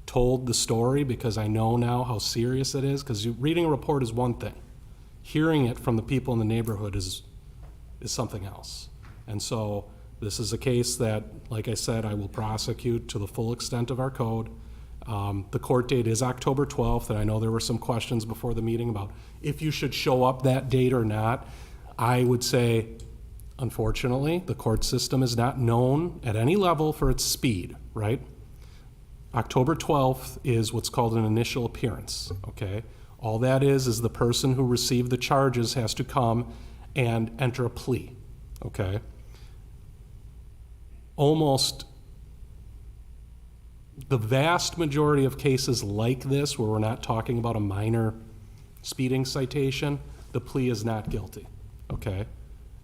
told the story, because I know now how serious it is, because reading a report is one thing. Hearing it from the people in the neighborhood is something else. And so this is a case that, like I said, I will prosecute to the full extent of our code. The court date is October 12th, and I know there were some questions before the meeting about if you should show up that date or not. I would say, unfortunately, the court system is not known at any level for its speed, right? October 12th is what's called an initial appearance, okay? All that is the person who received the charges has to come and enter a plea, okay? Almost the vast majority of cases like this, where we're not talking about a minor speeding citation, the plea is not guilty, okay?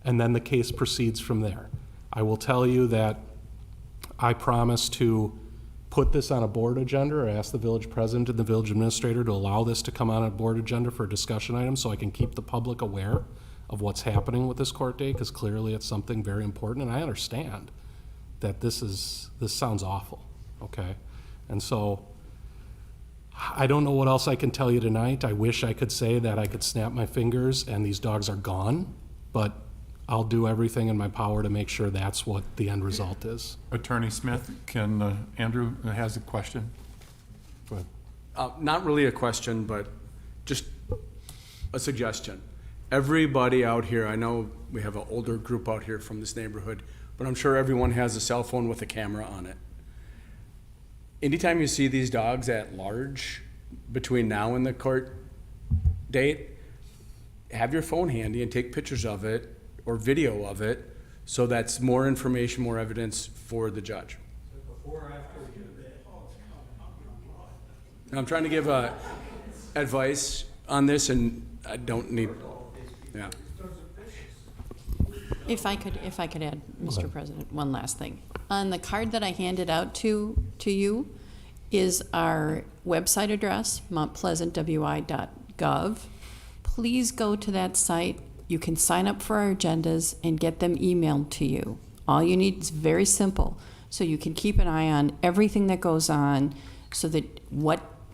And then the case proceeds from there. I will tell you that I promise to put this on a board agenda, or ask the village president and the village administrator to allow this to come on a board agenda for a discussion item, so I can keep the public aware of what's happening with this court date, because clearly it's something very important, and I understand that this sounds awful, okay? And so I don't know what else I can tell you tonight. I wish I could say that I could snap my fingers and these dogs are gone, but I'll do everything in my power to make sure that's what the end result is. Attorney Smith, can Andrew has a question? Go ahead. Not really a question, but just a suggestion. Everybody out here, I know we have an older group out here from this neighborhood, but I'm sure everyone has a cell phone with a camera on it. Anytime you see these dogs at large between now and the court date, have your phone handy and take pictures of it or video of it, so that's more information, more evidence for the judge. Now, I'm trying to give advice on this, and I don't need, yeah. If I could add, Mr. President, one last thing. On the card that I handed out to you is our website address, montpleasantwi.gov. Please go to that site. You can sign up for our agendas and get them emailed to you. All you need is very simple, so you can keep an eye on everything that goes on, so that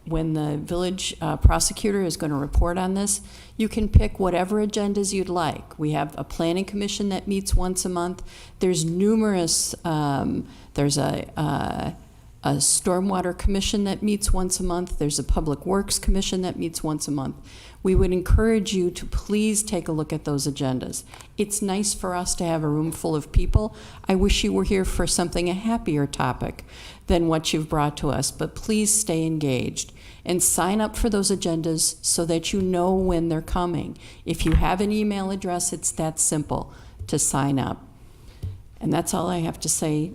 when the village prosecutor is going to report on this, you can pick whatever agendas you'd like. We have a planning commission that meets once a month. There's numerous, there's a stormwater commission that meets once a month. There's a public works commission that meets once a month. We would encourage you to please take a look at those agendas. It's nice for us to have a room full of people. I wish you were here for a happier topic than what you've brought to us, but please stay engaged and sign up for those agendas so that you know when they're coming. If you have an email address, it's that simple to sign up. And that's all I have to say.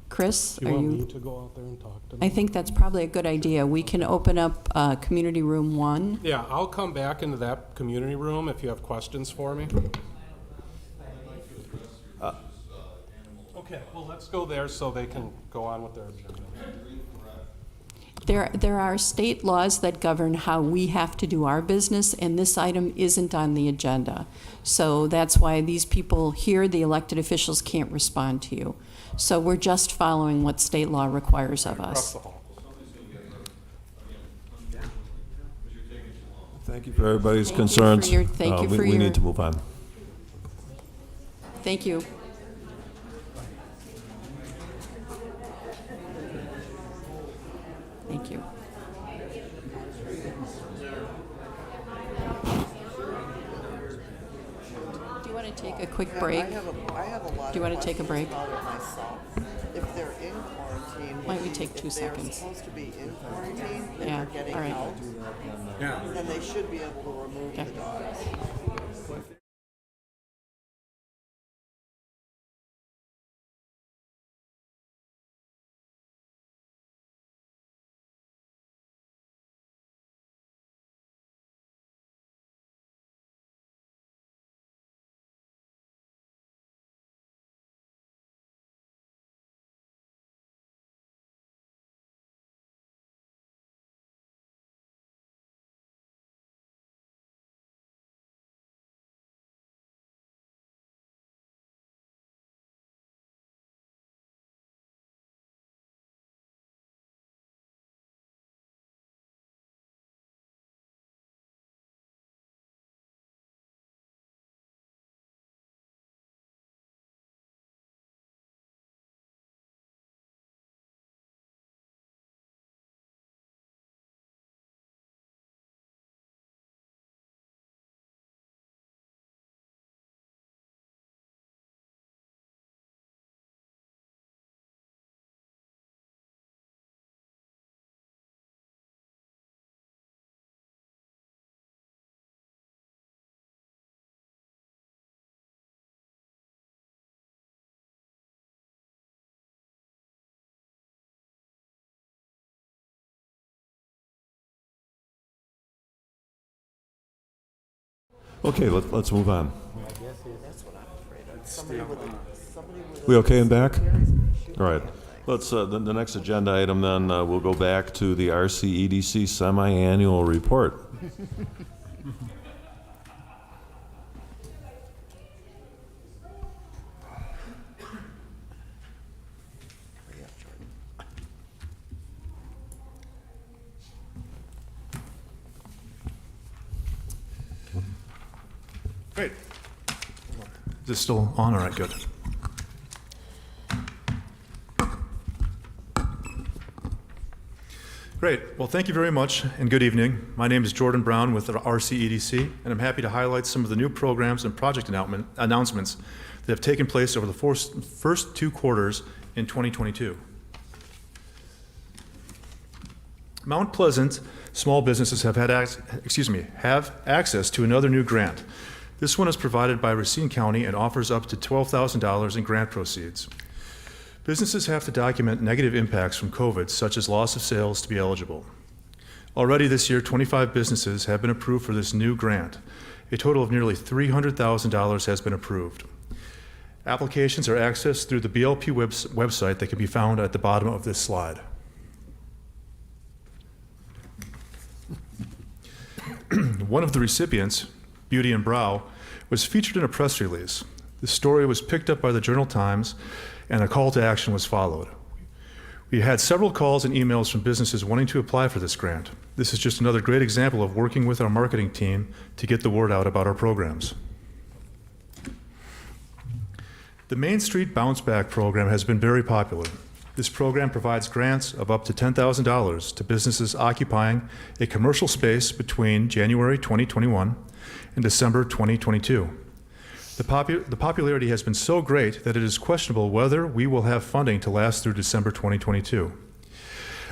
Chris, Do you want me to go out there and talk to them? I think that's probably a good idea. We can open up Community Room 1. Yeah, I'll come back into that community room if you have questions for me. Okay, well, let's go there so they can go on with their agenda. There are state laws that govern how we have to do our business, and this item isn't on the agenda. So that's why these people here, the elected officials, can't respond to you. So we're just following what state law requires of us. Thank you for everybody's concerns. We need to move on. Thank you. Thank you. Do you want to take a quick break? I have a lot Do you want to take a break? about it myself. If they're in quarantine, Why don't we take 2 if they're seconds? supposed to be in quarantine, and Yeah, they're getting all right. out, then they should be able to remove the dogs. Okay, let's move on. That's what I'm afraid of. Somebody with We okay in back? All right. Let's, the next agenda item then, we'll go back to the RCEDC semi-annual report. Great. Is this still on? All right, good. Great. Well, thank you very much and good evening. My name is Jordan Brown with the RCEDC, and I'm happy to highlight some of the new programs and project announcements that have taken place over the first 2 quarters in 2022. Mount Pleasant small businesses have have access to another new grant. This one is provided by Racine County and offers up to $12,000 in grant proceeds. Businesses have to document negative impacts from COVID, such as loss of sales, to be eligible. Already this year, 25 businesses have been approved for this new grant. A total of nearly $300,000 has been approved. Applications are accessed through the BLP website that can be found at the bottom of this slide. One of the recipients, Beauty and Brow, was featured in a press release. The story was picked up by the Journal Times, and a call to action was followed. We had several calls and emails from businesses wanting to apply for this grant. This is just another great example of working with our marketing team to get the word out about our programs. The Main Street Bounce Back program has been very popular. This program provides grants of up to $10,000 to businesses occupying a commercial space between January 2021 and December 2022. The popularity has been so great that it is questionable whether we will have funding to last through December 2022.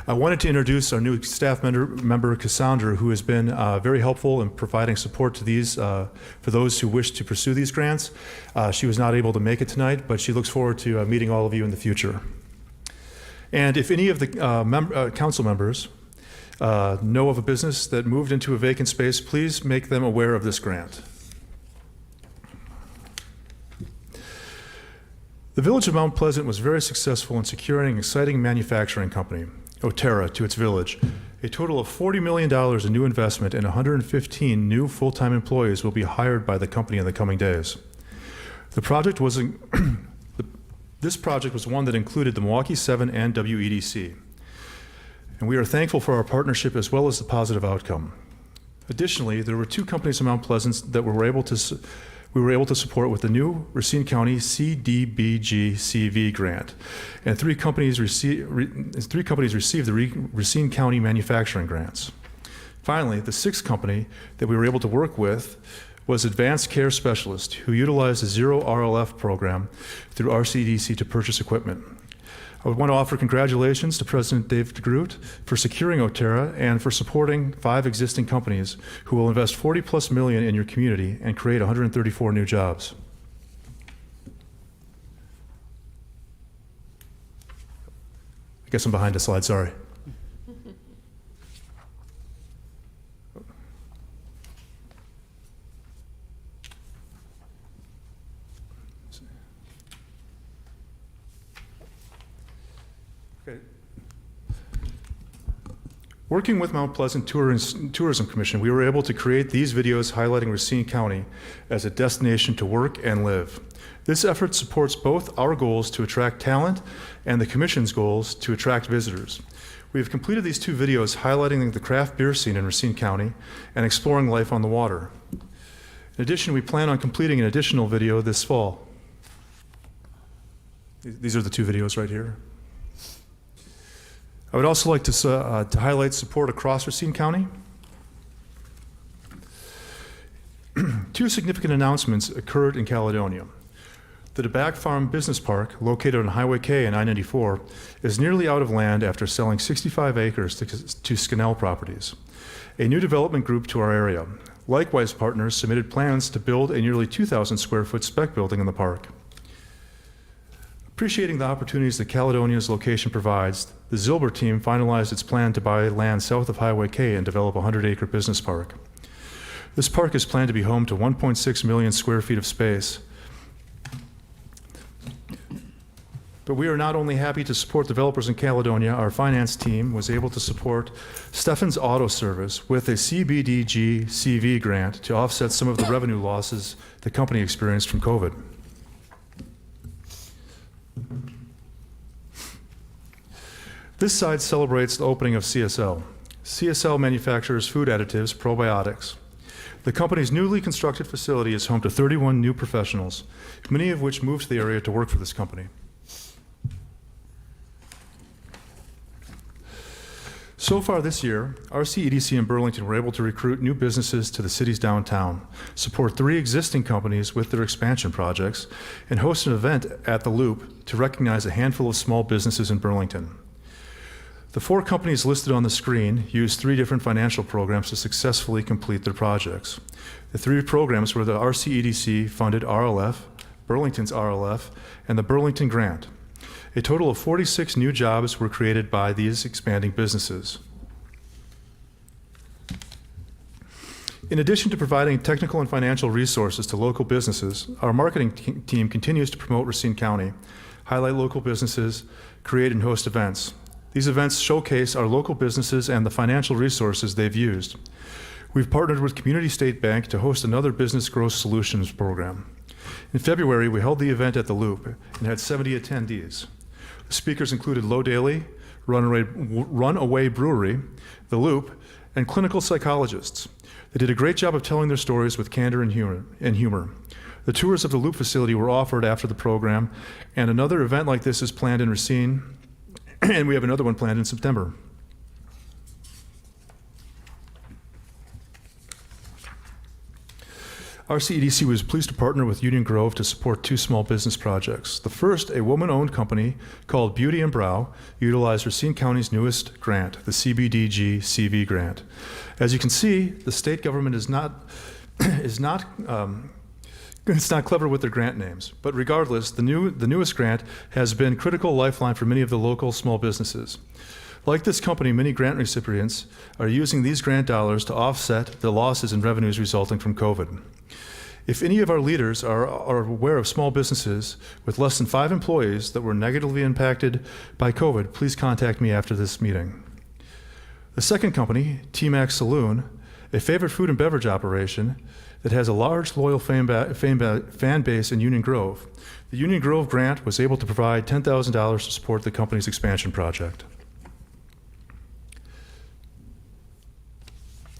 I wanted to introduce our new staff member Cassandra, who has been very helpful in providing support to these for those who wish to pursue these grants. She was not able to make it tonight, but she looks forward to meeting all of you in the future. And if any of the council members know of a business that moved into a vacant space, please make them aware of this grant. The Village of Mount Pleasant was very successful in securing an exciting manufacturing company, Oterra, to its village. A total of $40 million in new investment and 115 new full-time employees will be hired by the company in the coming days. The project was This project was one that included the Milwaukee 7 and WEDC. And we are thankful for our partnership as well as the positive outcome. Additionally, there were 2 companies in Mount Pleasant that we were able to support with the new Racine County CDBG-CV grant. And 3 companies received the Racine County manufacturing grants. Finally, the 6th company that we were able to work with was Advanced Care Specialist, who utilized the Zero RLF program through RCEDC to purchase equipment. I would want to offer congratulations to President Dave DeGroot for securing Oterra and for supporting 5 existing companies who will invest $40+ million in your community and create 134 new jobs. I guess I'm behind a slide, sorry. Working with Mount Pleasant Tourism Commission, we were able to create these videos highlighting Racine County as a destination to work and live. This effort supports both our goals to attract talent and the Commission's goals to attract visitors. We have completed these 2 videos highlighting the craft beer scene in Racine County and exploring life on the water. In addition, we plan on completing an additional video this fall. These are the 2 videos right here. I would also like to highlight support across Racine County. 2 significant announcements occurred in Caledonia. The DeBack Farm Business Park, located on Highway K and I-94, is nearly out of land after selling 65 acres to Scannell Properties, a new development group to our area. Likewise, partners submitted plans to build a nearly 2,000 square foot spec building in the park. Appreciating the opportunities that Caledonia's location provides, the Zilber team finalized its plan to buy land south of Highway K and develop a 100-acre business park. This park is planned to be home to 1.6 million square feet of space. But we are not only happy to support developers in Caledonia, our finance team was able to support Steffen's Auto Service with a CBDG CV grant to offset some of the revenue losses the company experienced from COVID. This side celebrates the opening of CSL. CSL manufactures food additives, probiotics. The company's newly constructed facility is home to 31 new professionals, many of which moved to the area to work for this company. So far this year, RCEDC in Burlington were able to recruit new businesses to the city's downtown, support 3 existing companies with their expansion projects, and host an event at the Loop to recognize a handful of small businesses in Burlington. The 4 companies listed on the screen used 3 different financial programs to successfully complete their projects. The 3 programs were the RCEDC-funded RLF, Burlington's RLF, and the Burlington Grant. A total of 46 new jobs were created by these expanding businesses. In addition to providing technical and financial resources to local businesses, our marketing team continues to promote Racine County, highlight local businesses, create and host events. These events showcase our local businesses and the financial resources they've used. We've partnered with Community State Bank to host another Business Growth Solutions program. In February, we held the event at the Loop and had 70 attendees. The speakers included Low Daily, Runaway Brewery, The Loop, and clinical psychologists. They did a great job of telling their stories with candor and humor. The tours of the Loop facility were offered after the program, and another event like this is planned in Racine, and we have another one planned in September. RCEDC was pleased to partner with Union Grove to support 2 small business projects. The first, a woman-owned company called Beauty and Brow, utilized Racine County's newest grant, the CBDG CV grant. As you can see, the state government is not it's not clever with their grant names, but regardless, the newest grant has been a critical lifeline for many of the local small businesses. Like this company, many grant recipients are using these grant dollars to offset the losses in revenues resulting from COVID. If any of our leaders are aware of small businesses with less than 5 employees that were negatively impacted by COVID, please contact me after this meeting. The second company, T-Max Saloon, a favorite food and beverage operation that has a large loyal fan base in Union Grove. The Union Grove grant was able to provide $10,000 to support the company's expansion project.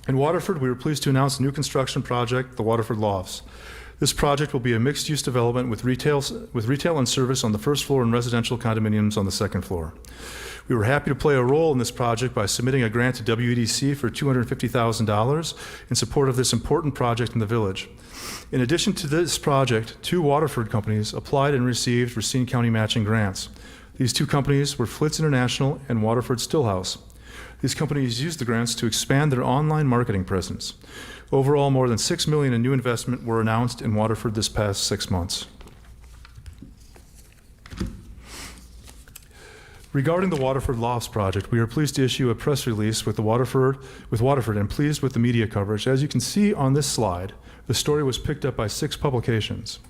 In Waterford, we were pleased to announce a new construction project, the Waterford Lofts. This project will be a mixed-use development with retail and service on the first floor and residential condominiums on the second floor. We were happy to play a role in this project by submitting a grant to WEDC for $250,000 in support of this important project in the village. In addition to this project, 2 Waterford companies applied and received Racine County matching grants. These 2 companies were Flitz International and Waterford Stillhouse. These companies used the grants to expand their online marketing presence. Overall, more than $6 million in new investment were announced in Waterford this past 6 months. Regarding the Waterford Lofts project, we are pleased to issue a press release with Waterford and pleased with the media coverage. As you can see on this slide, the story was picked up by 6 publications.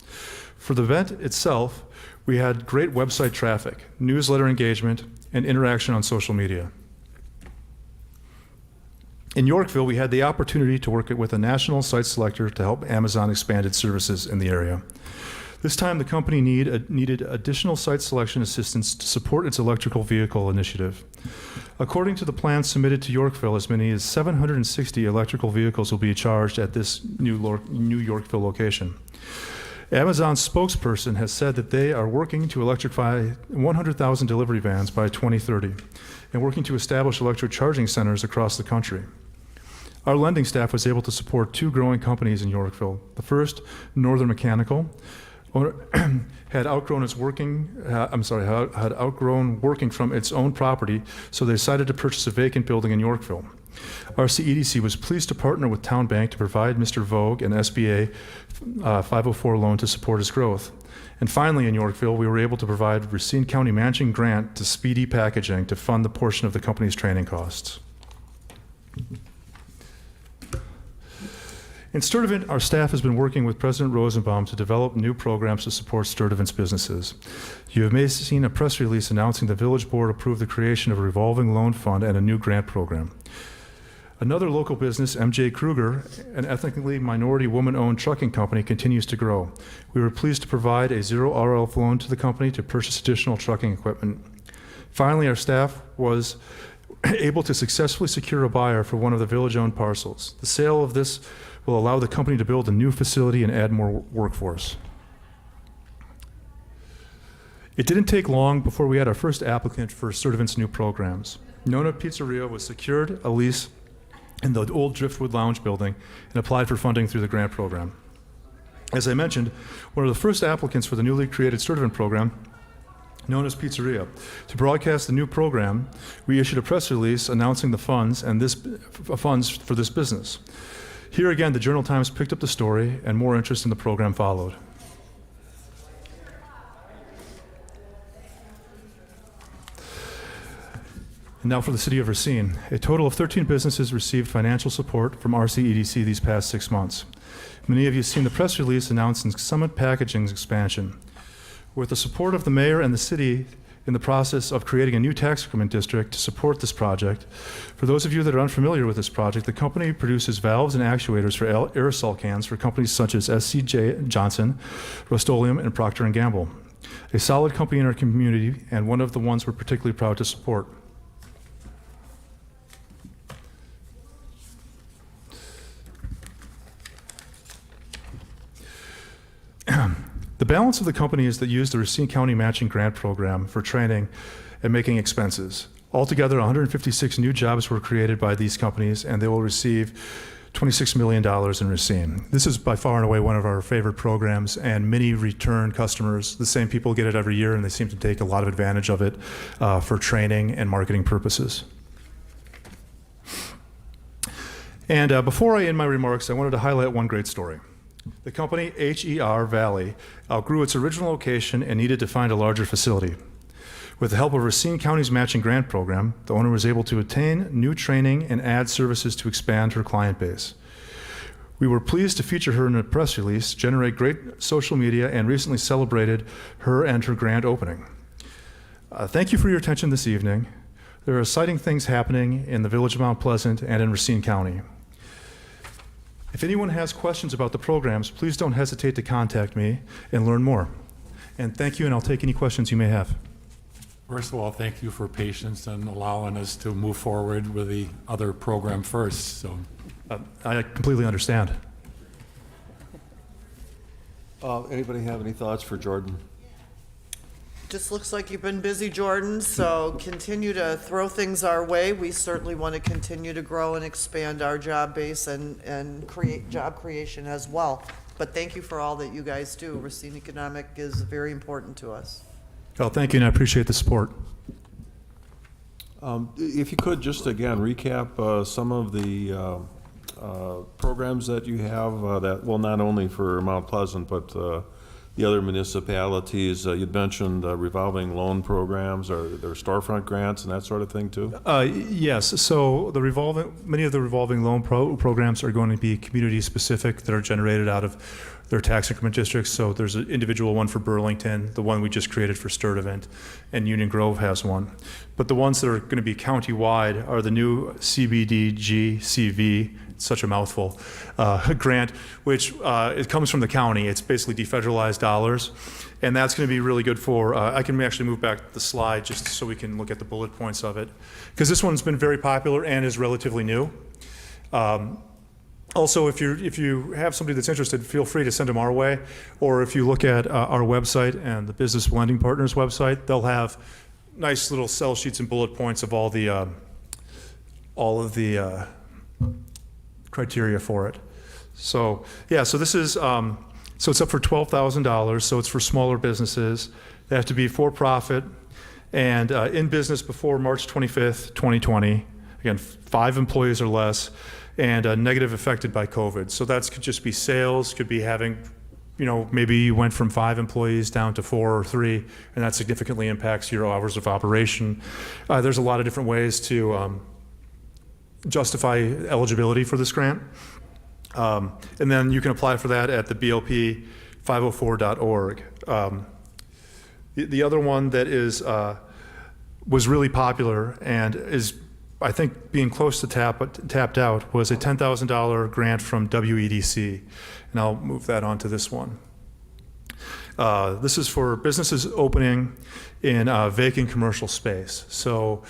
For the event itself, we had great website traffic, newsletter engagement, and interaction on social media. In Yorkville, we had the opportunity to work with a national site selector to help Amazon expand its services in the area. This time, the company needed additional site selection assistance to support its electrical vehicle initiative. According to the plan submitted to Yorkville, as many as 760 electrical vehicles will be charged at this new Yorkville location. Amazon's spokesperson has said that they are working to electrify 100,000 delivery vans by 2030 and working to establish electric charging centers across the country. Our lending staff was able to support 2 growing companies in Yorkville. The first, Northern Mechanical, had outgrown working from its own property, so they decided to purchase a vacant building in Yorkville. RCEDC was pleased to partner with Town Bank to provide Mr. Vogue an SBA 504 loan to support his growth. And finally, in Yorkville, we were able to provide Racine County matching grant to Speedy Packaging to fund the portion of the company's training costs. In Sturtevant, our staff has been working with President Rosenbaum to develop new programs to support Sturtevant's businesses. You have may have seen a press release announcing the village board approved the creation of a revolving loan fund and a new grant program. Another local business, MJ Kruger, an ethnically minority woman-owned trucking company, continues to grow. We were pleased to provide a zero RLF loan to the company to purchase additional trucking equipment. Finally, our staff was able to successfully secure a buyer for one of the village-owned parcels. The sale of this will allow the company to build a new facility and add more workforce. It didn't take long before we had our first applicant for Sturtevant's new programs. Nona Pizzeria was secured a lease in the old Driftwood Lounge building and applied for funding through the grant program. As I mentioned, one of the first applicants for the newly created Sturtevant program, Nona's Pizzeria. To broadcast the new program, we issued a press release announcing the funds and funds for this business. Here again, the Journal Times picked up the story and more interest in the program followed. And now for the city of Racine. A total of 13 businesses received financial support from RCEDC these past 6 months. Many of you have seen the press release announcing Summit Packaging's expansion. With the support of the mayor and the city in the process of creating a new tax increment district to support this project, for those of you that are unfamiliar with this project, the company produces valves and actuators for aerosol cans for companies such as SC Johnson, Rust-Oleum, and Procter & Gamble. A solid company in our community and one of the ones we're particularly proud to support. The balance of the companies that use the Racine County Matching Grant Program for training and making expenses. Altogether, 156 new jobs were created by these companies, and they will receive $26 million in Racine. This is by far and away one of our favorite programs, and many return customers. The same people get it every year, and they seem to take a lot of advantage of it for training and marketing purposes. And before I end my remarks, I wanted to highlight one great story. The company HER Valley outgrew its original location and needed to find a larger facility. With the help of Racine County's matching grant program, the owner was able to attain new training and add services to expand her client base. We were pleased to feature her in a press release, generate great social media, and recently celebrated her and her grand opening. Thank you for your attention this evening. There are exciting things happening in the village of Mount Pleasant and in Racine County. If anyone has questions about the programs, please don't hesitate to contact me and learn more. And thank you, and I'll take any questions you may have. First of all, thank you for patience and allowing us to move forward with the other program first. So, I completely understand. Anybody have any thoughts for Jordan? Just looks like you've been busy, Jordan, so continue to throw things our way. We certainly want to continue to grow and expand our job base and create job creation as well. But thank you for all that you guys do. Racine Economic is very important to us. Well, thank you, and I appreciate the support. If you could just again recap some of the programs that you have that, well, not only for Mount Pleasant, but the other municipalities. You'd mentioned revolving loan programs, or there are storefront grants and that sort of thing too? Yes, so many of the revolving loan programs are going to be community specific that are generated out of their tax increment districts. So there's an individual one for Burlington, the one we just created for Sturtevant, and Union Grove has one. But the ones that are going to be county-wide are the new CBDG-CV, such a mouthful, grant, which it comes from the county. It's basically defederalized dollars, and that's going to be really good for, I can actually move back the slide just so we can look at the bullet points of it, because this one's been very popular and is relatively new. Also, if you have somebody that's interested, feel free to send them our way, or if you look at our website and the Business Lending Partners website, they'll have nice little sell sheets and bullet points of all of the criteria for it. So yeah, so this is so it's up for $12,000. So it's for smaller businesses. They have to be for profit and in business before March 25th, 2020. Again, 5 employees or less, and negative affected by COVID. So that could just be sales, could be having, maybe you went from 5 employees down to 4 or 3, and that significantly impacts your hours of operation. There's a lot of different ways to justify eligibility for this grant. And then you can apply for that at the blp504.org. The other one that was really popular and is, I think, being close to tapped out was a $10,000 grant from WEDC. And I'll move that on to this one. This is for businesses opening in vacant commercial space. So,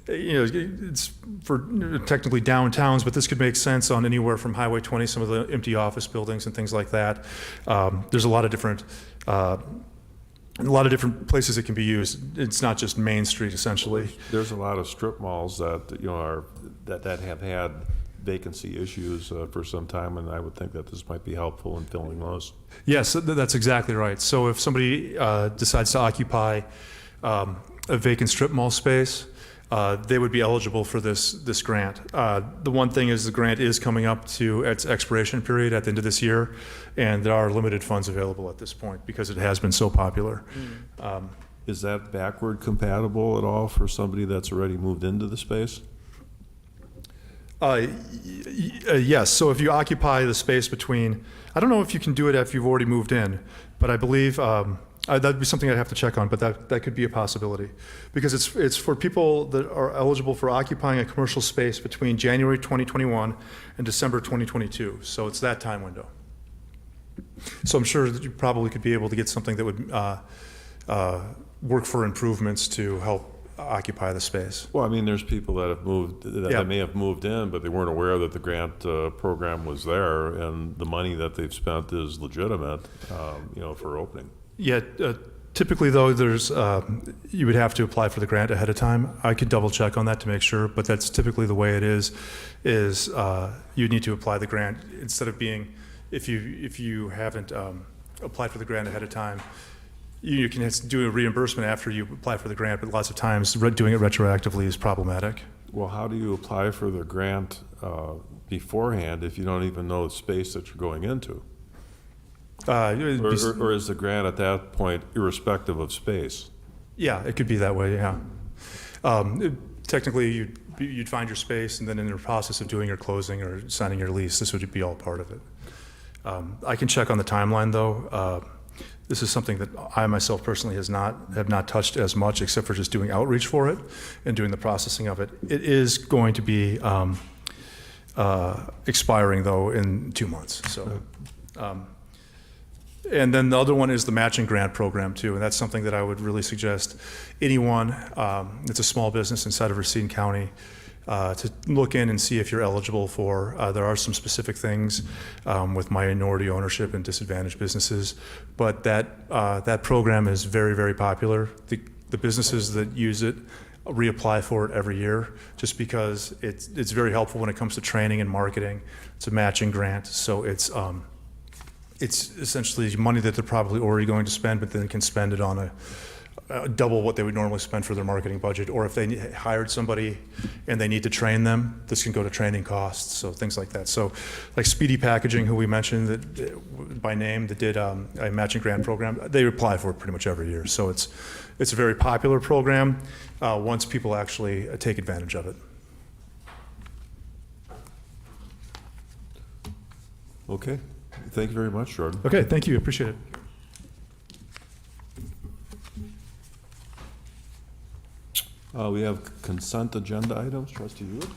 it's for technically downtowns, but this could make sense on anywhere from Highway 20, some of the empty office buildings and things like that. There's a lot of different places it can be used. It's not just Main Street, essentially. There's a lot of strip malls that that have had vacancy issues for some time, and I would think that this might be helpful in filling those. Yes, that's exactly right. So if somebody decides to occupy a vacant strip mall space, they would be eligible for this grant. The one thing is the grant is coming up to its expiration period at the end of this year, and there are limited funds available at this point because it has been so popular. Is that backward compatible at all for somebody that's already moved into the space? Yes, so if you occupy the space between, I don't know if you can do it if you've already moved in, but I believe that'd be something I'd have to check on, but that could be a possibility. Because it's for people that are eligible for occupying a commercial space between January 2021 and December 2022, so it's that time window. So I'm sure that you probably could be able to get something that would work for improvements to help occupy the space. Well, I mean, there's people that have moved, that may have moved in, but they weren't aware that the grant program was there, and the money that they've spent is legitimate, for opening. Yeah, typically though, there's you would have to apply for the grant ahead of time. I could double check on that to make sure, but that's typically the way it is you need to apply the grant instead of being, if you haven't applied for the grant ahead of time, you can do a reimbursement after you apply for the grant, but lots of times doing it retroactively is problematic. Well, how do you apply for the grant beforehand if you don't even know the space that you're going into? Or is the grant at that point irrespective of space? Yeah, it could be that way, yeah. Technically, you'd find your space, and then in the process of doing your closing or signing your lease, this would be all part of it. I can check on the timeline, though. This is something that I myself personally have not touched as much, except for just doing outreach for it and doing the processing of it. It is going to be expiring, though, in 2 months. So, and then the other one is the matching grant program, too, and that's something that I would really suggest anyone that's a small business inside of Racine County to look in and see if you're eligible for. There are some specific things with minority ownership and disadvantaged businesses, but that program is very, very popular. The businesses that use it reapply for it every year just because it's very helpful when it comes to training and marketing. It's a matching grant, so it's essentially money that they're probably already going to spend, but then can spend it on double what they would normally spend for their marketing budget. Or if they hired somebody and they need to train them, this can go to training costs, so things like that. So like Speedy Packaging, who we mentioned that by name, that did a matching grant program, they apply for it pretty much every year. So it's a very popular program once people actually take advantage of it. Okay. Thank you very much, Jordan. Okay, thank you. Appreciate it. We have consent agenda items. Trustee Hewitt?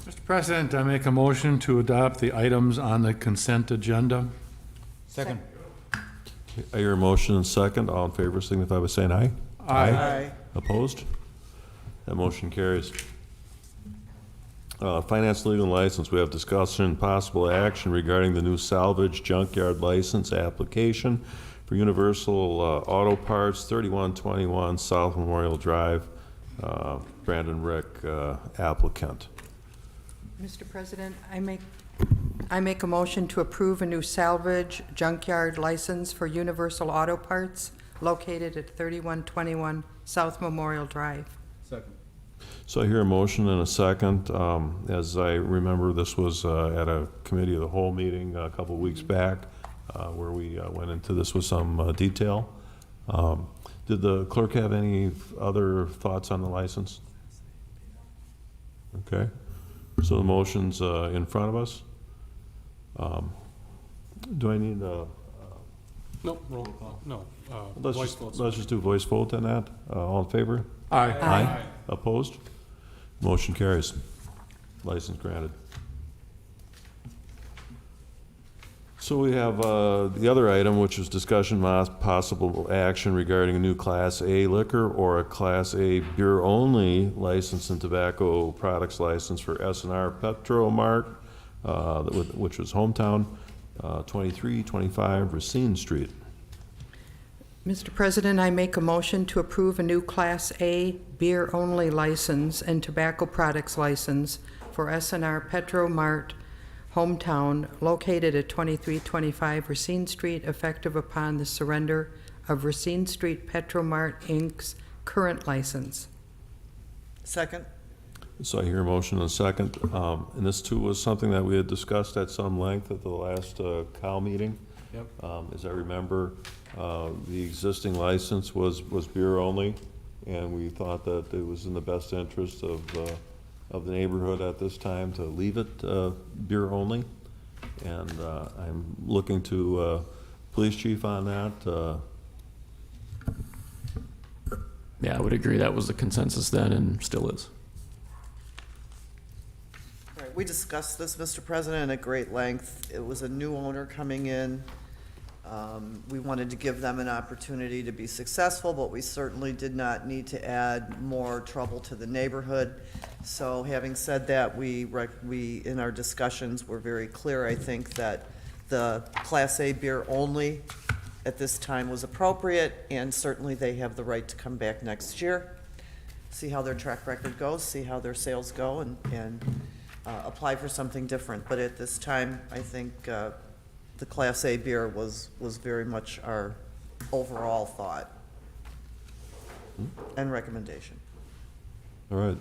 Mr. President, I make a motion to adopt the items on the consent agenda. Second. I hear a motion and second. All in favor signify by saying aye. Aye. Opposed? That motion carries. Finance, legal, and license. We have discussion and possible action regarding the new salvage junkyard license application for Universal Auto Parts, 3121 South Memorial Drive. Brandon Rick, applicant. Mr. President, I make a motion to approve a new salvage junkyard license for Universal Auto Parts located at 3121 South Memorial Drive. Second. So I hear a motion and a second. As I remember, this was at a committee of the whole meeting a couple of weeks back where we went into this with some detail. Did the clerk have any other thoughts on the license? Okay. So the motion's in front of us. Do I need a? No, roll call, no. Let's Voice just, votes. let's just do voice vote on that. All in favor? Aye. Aye. Opposed? Motion carries. License granted. So we have the other item, which is discussion possible action regarding a new Class A liquor or a Class A beer-only license and tobacco products license for S&R Petro Mart, which was hometown, 2325 Racine Street. Mr. President, I make a motion to approve a new Class A beer-only license and tobacco products license for S&R Petro Mart, hometown, located at 2325 Racine Street, effective upon the surrender of Racine Street Petro Mart, Inc.'s current license. Second? So I hear a motion and a second. And this too was something that we had discussed at some length at the last COW meeting. Yep. As I remember, the existing license was beer only, and we thought that it was in the best interest of the neighborhood at this time to leave it beer only. And I'm looking to police chief on that. Yeah, I would agree. That was the consensus then and still is. Right, we discussed this, Mr. President, at great length. It was a new owner coming in. We wanted to give them an opportunity to be successful, but we certainly did not need to add more trouble to the neighborhood. So having said that, we in our discussions, were very clear, I think, that the Class A beer only at this time was appropriate, and certainly they have the right to come back next year, see how their track record goes, see how their sales go, and apply for something different. But at this time, I think the Class A beer was very much our overall thought and recommendation. All right.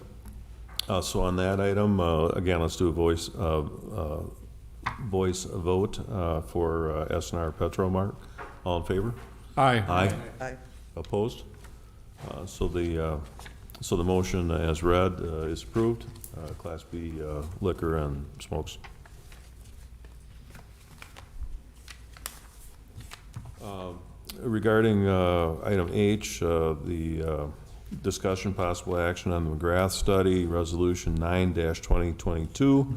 So on that item, again, let's do a voice vote for S&R Petro Mart. All in favor? Aye. Aye. Aye. Opposed? So the motion as read is approved. Class B liquor and smokes. Regarding item H, the discussion possible action on the McGrath study, resolution 9-2022.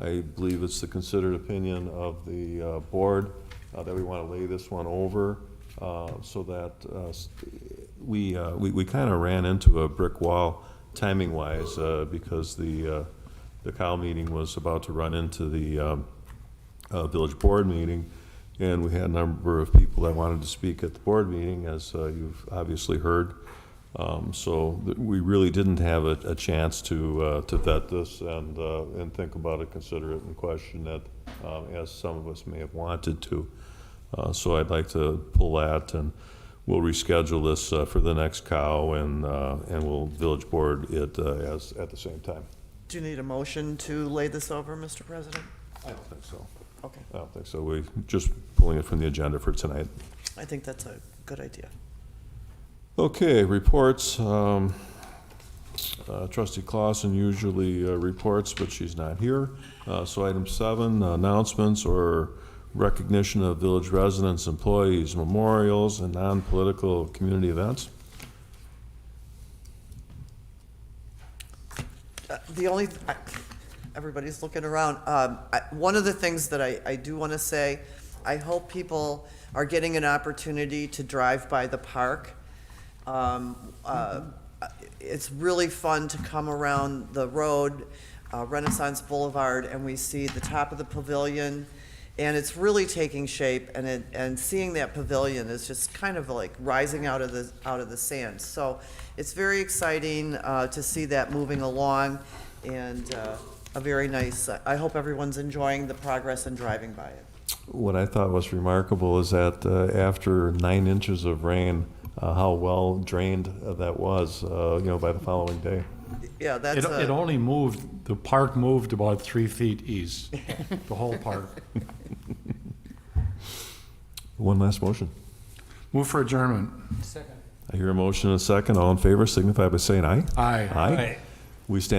I believe it's the considered opinion of the board that we want to lay this one over so that we kind of ran into a brick wall timing wise because the COW meeting was about to run into the village board meeting. And we had a number of people that wanted to speak at the board meeting, as you've obviously heard. So we really didn't have a chance to vet this and think about it, consider it, and question it, as some of us may have wanted to. So I'd like to pull that, and we'll reschedule this for the next COW, and we'll village board it as at the same time. Do you need a motion to lay this over, Mr. President? I don't think so. Okay. I don't think so. We're just pulling it from the agenda for tonight. I think that's a good idea. Okay, reports. Trustee Clausen usually reports, but she's not here. So item 7, announcements or recognition of village residents, employees, memorials, and non-political community events. Everybody's looking around. One of the things that I do want to say, I hope people are getting an opportunity to drive by the park. It's really fun to come around the road, Renaissance Boulevard, and we see the top of the pavilion, and it's really taking shape, and seeing that pavilion is just kind of like rising out of the sand. So it's very exciting to see that moving along, and a very nice, I hope everyone's enjoying the progress and driving by it. What I thought was remarkable is that after 9 inches of rain, how well drained that was, by the following day. Yeah, that's it only moved, the park moved about 3 feet east, the whole park. One last motion. Move for adjournment. Second. I hear a motion and a second. All in favor signify by saying aye. Aye. Aye. We stand